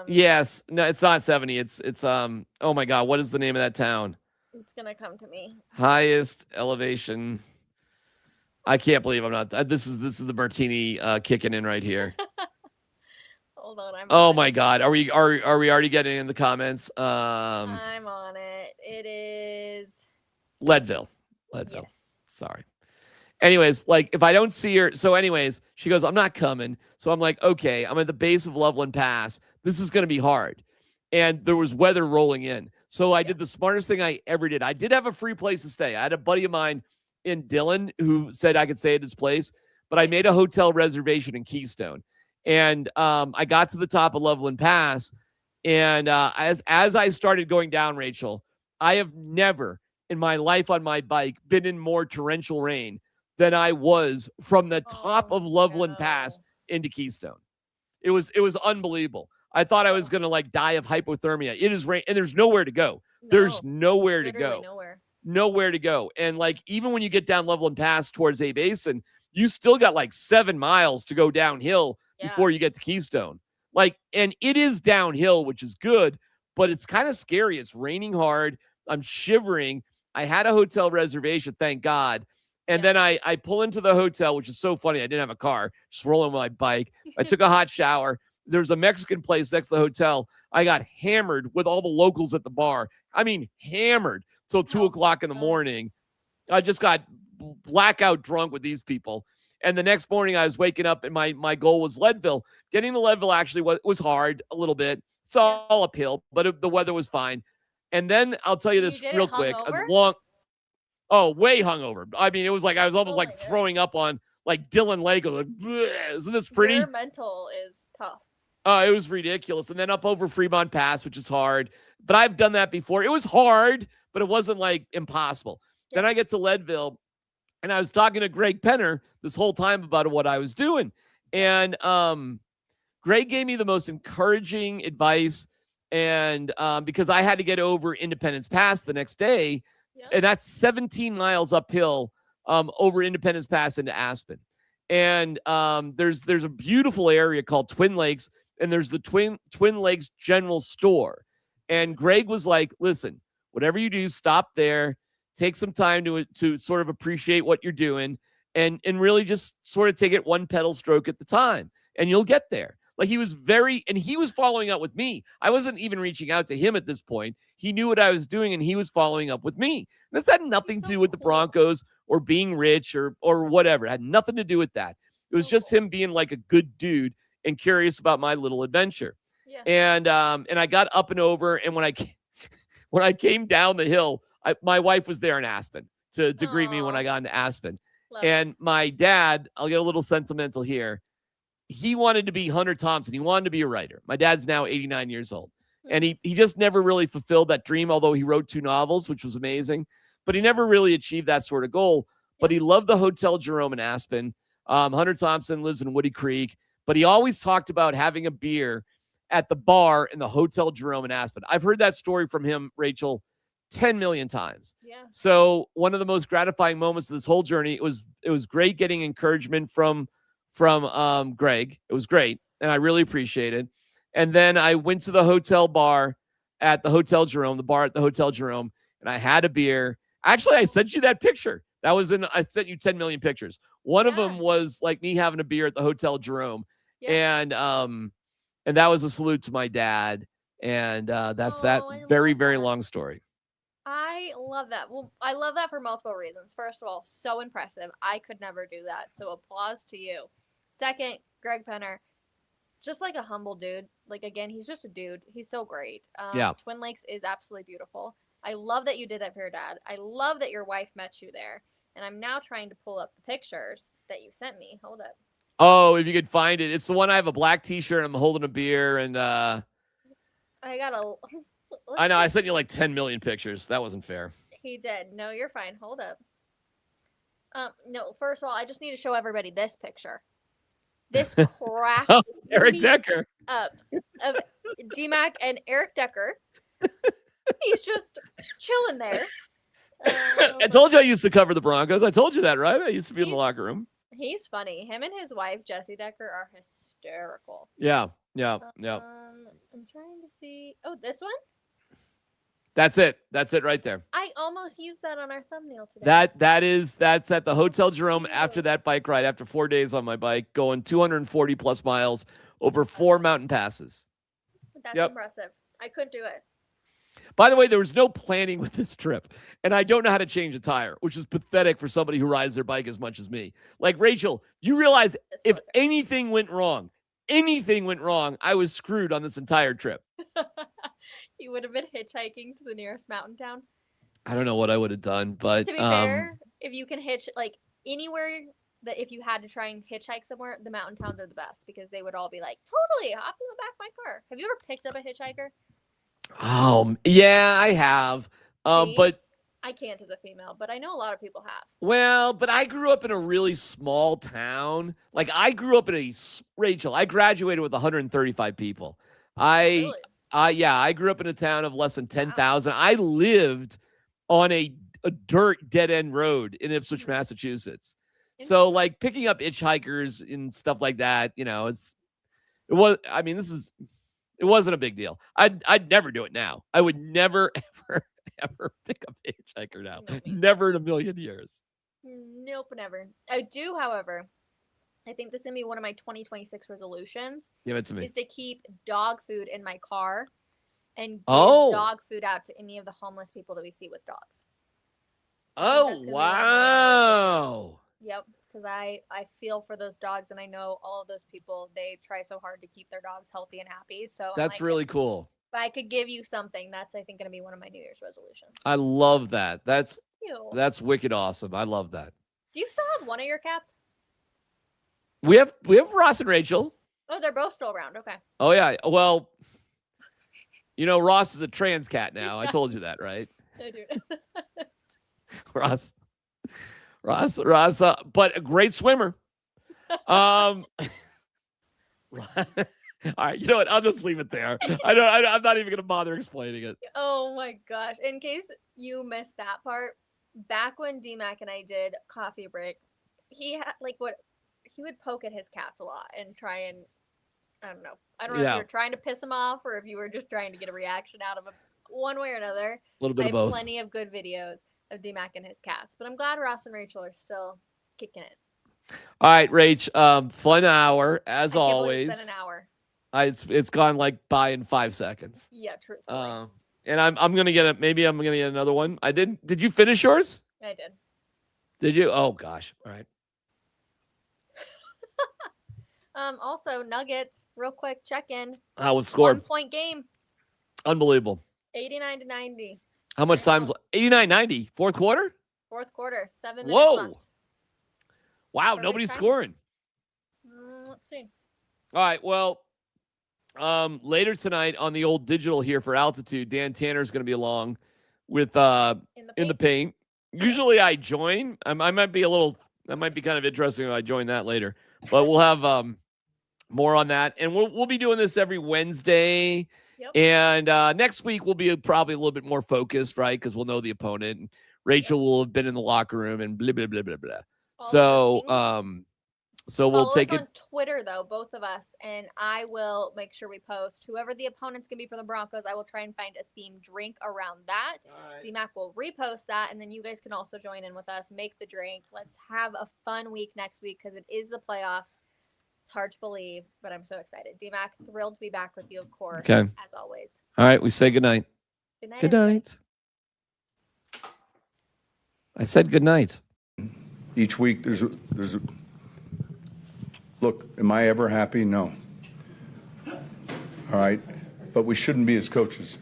Yes. No, it's not 70. It's oh my God, what is the name of that town? It's gonna come to me. Highest elevation. I can't believe I'm not. This is the Martini kicking in right here. Hold on. Oh my God. Are we already getting in the comments? I'm on it. It is Leadville. Yes. Sorry. Anyways, like if I don't see her, so anyways, she goes, I'm not coming. So I'm like, okay, I'm at the base of Loveland Pass. This is going to be hard. And there was weather rolling in. So I did the smartest thing I ever did. I did have a free place to stay. I had a buddy of mine in Dillon who said I could stay at his place, but I made a hotel reservation in Keystone. And I got to the top of Loveland Pass. And as I started going down, Rachel, I have never in my life on my bike been in more torrential rain than I was from the top of Loveland Pass into Keystone. It was unbelievable. I thought I was going to like die of hypothermia. It is rain and there's nowhere to go. There's nowhere to go. Nowhere to go. And like, even when you get down Loveland Pass towards A Basin, you still got like 7 miles to go downhill before you get to Keystone. Like, and it is downhill, which is good, but it's kind of scary. It's raining hard. I'm shivering. I had a hotel reservation, thank God. And then I pull into the hotel, which is so funny. I didn't have a car, just rolling my bike. I took a hot shower. There's a Mexican place next to the hotel. I got hammered with all the locals at the bar. I mean, hammered till 2 o'clock in the morning. I just got blackout drunk with these people. And the next morning I was waking up and my goal was Leadville. Getting to Leadville actually was hard a little bit. It's all uphill, but the weather was fine. And then I'll tell you this real quick. Way hungover. I mean, it was like I was almost like throwing up on like Dillon Lake. I was like, isn't this pretty? Your mental is tough. It was ridiculous. And then up over Fremont Pass, which is hard. But I've done that before. It was hard, but it wasn't like impossible. Then I get to Leadville, and I was talking to Greg Penner this whole time about what I was doing. And Greg gave me the most encouraging advice. And because I had to get over Independence Pass the next day, and that's 17 miles uphill over Independence Pass into Aspen. And there's a beautiful area called Twin Lakes, and there's the Twin Lakes General Store. And Greg was like, listen, whatever you do, stop there, take some time to sort of appreciate what you're doing, and really just sort of take it one pedal stroke at the time, and you'll get there. Like he was following up with me. I wasn't even reaching out to him at this point. He knew what I was doing, and he was following up with me. This had nothing to do with the Broncos or being rich or whatever. It had nothing to do with that. It was just him being like a good dude and curious about my little adventure. Yeah. And I got up and over, and when I came down the hill, my wife was there in Aspen to greet me when I got into Aspen. And my dad, I'll get a little sentimental here. He wanted to be Hunter Thompson. He wanted to be a writer. My dad's now 89 years old. And he just never really fulfilled that dream, although he wrote 2 novels, which was amazing. But he never really achieved that sort of goal. but he loved the Hotel Jerome in Aspen. Hunter Thompson lives in Woody Creek, but he always talked about having a beer at the bar in the Hotel Jerome in Aspen. I've heard that story from him, Rachel, 10 million times. Yeah. So one of the most gratifying moments of this whole journey, it was great getting encouragement from Greg. It was great, and I really appreciate it. And then I went to the hotel bar at the Hotel Jerome, the bar at the Hotel Jerome, and I had a beer. Actually, I sent you that picture. I sent you 10 million pictures. One of them was like me having a beer at the Hotel Jerome. Yeah. And that was a salute to my dad. And that's that very, very long story. I love that. Well, I love that for multiple reasons. First of all, so impressive. I could never do that. So applause to you. Second, Greg Penner, just like a humble dude. Like, again, he's just a dude. He's so great. Twin Lakes is absolutely beautiful. I love that you did that for your dad. I love that your wife met you there. And I'm now trying to pull up the pictures that you sent me. Hold up. Oh, if you could find it. It's the one I have a black t-shirt and I'm holding a beer and I got a I know I sent you like 10 million pictures. That wasn't fair. He did. No, you're fine. Hold up. No, first of all, I just need to show everybody this picture. This cracks Eric Decker up of DMac and Eric Decker. He's just chilling there. I told you I used to cover the Broncos. I told you that, right? I used to be in the locker room. He's funny. Him and his wife, Jessie Decker, are hysterical. Yeah. I'm trying to see. Oh, this one? That's it. That's it right there. I almost used that on our thumbnail today. That's at the Hotel Jerome after that bike ride, after 4 days on my bike, going 240 plus miles over 4 mountain passes. That's impressive. I couldn't do it. By the way, there was no planning with this trip, and I don't know how to change a tire, which is pathetic for somebody who rides their bike as much as me. Like, Rachel, you realize if anything went wrong, I was screwed on this entire trip. You would have been hitchhiking to the nearest mountain town. I don't know what I would have done, but to be fair, if you can hitch like anywhere that if you had to try and hitchhike somewhere, the mountain towns are the best because they would all be like, totally, hop in the back of my car. Have you ever picked up a hitchhiker? Yeah, I have. But I can't as a female, but I know a lot of people have. Well, but I grew up in a really small town. Like I grew up in Rachel, I graduated with 135 people. Really? I grew up in a town of less than 10,000. I lived on a dirt dead end road in Ipswich, Massachusetts. So like picking up hitchhikers and stuff like that, you know, it wasn't a big deal. I'd never do it now. I would never, ever pick up a hitchhiker now. Never in a million years. Nope, never. I do, however, I think this is going to be one of my 2026 resolutions. Give it to me. Is to keep dog food in my car and give dog food out to any of the homeless people that we see with dogs. Oh, wow. Yep, because I feel for those dogs, and I know all of those people, they try so hard to keep their dogs healthy and happy. So that's really cool. If I could give you something, that's, I think, going to be one of my New Year's resolutions. I love that. That's wicked awesome. I love that. Do you still have one of your cats? We have Ross and Rachel. Oh, they're both still around. Okay. Oh, yeah. Well, you know, Ross is a trans cat now. I told you that, right? I do. Ross, but a great swimmer. All right, you know what? I'll just leave it there. I'm not even going to bother explaining it. Oh my gosh! In case you missed that part, back when DMac and I did Coffee Break, he had he would poke at his cats a lot and try and I don't know if you were trying to piss him off or if you were just trying to get a reaction out of him, one way or another. A little bit I of both. Plenty of good videos of DMac and his cats, but I'm glad Ross and Rachel are still kicking it. All right, Rach. Fun hour as always. It's been an hour. It's gone like by in 5 seconds. Yeah, truthfully. And I'm gonna get it. Maybe I'm gonna get another one. I did. Did you finish yours? I did. Did you? Oh gosh. All right. Also, Nuggets. Real quick check-in. How was scored? 1-point game. Unbelievable. 89-90. How much time's 89-90? Fourth quarter? Fourth quarter. 7 minutes left. Wow, nobody's scoring. Let's see. All right, well, later tonight on the old digital here for Altitude, Dan Tanner's going to be along with In the Paint. Usually I join. I might be that might be kind of interesting if I join that later. But we'll have more on that. And we'll be doing this every Wednesday. Yep. And next week we'll be probably a little bit more focused, right? Because we'll know the opponent. And Rachel will have been in the locker room and blah, blah, blah, blah, blah. So we'll take it on Twitter, though, both of us, and I will make sure we post whoever the opponent's going to be for the Broncos. I will try and find a themed drink around that. Right. DMac will repost that, and then you guys can also join in with us, make the drink. Let's have a fun week next week because it is the playoffs. It's hard to believe, but I'm so excited. DMac, thrilled to be back with you, of course, as always. All right, we say goodnight. Good night. Good night. I said good night. Each week there's a look, am I ever happy? No. All right. But we shouldn't be as coaches.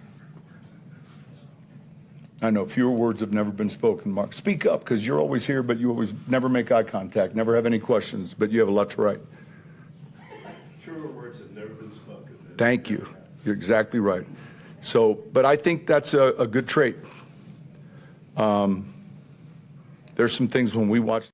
I know fewer words have never been spoken, Mark. Speak up because you're always here, but you always never make eye contact, never have any questions, but you have a lot to write. Truer words have never been spoken. Thank you. You're exactly right. So, but I think that's a good trait. There's some things when we watch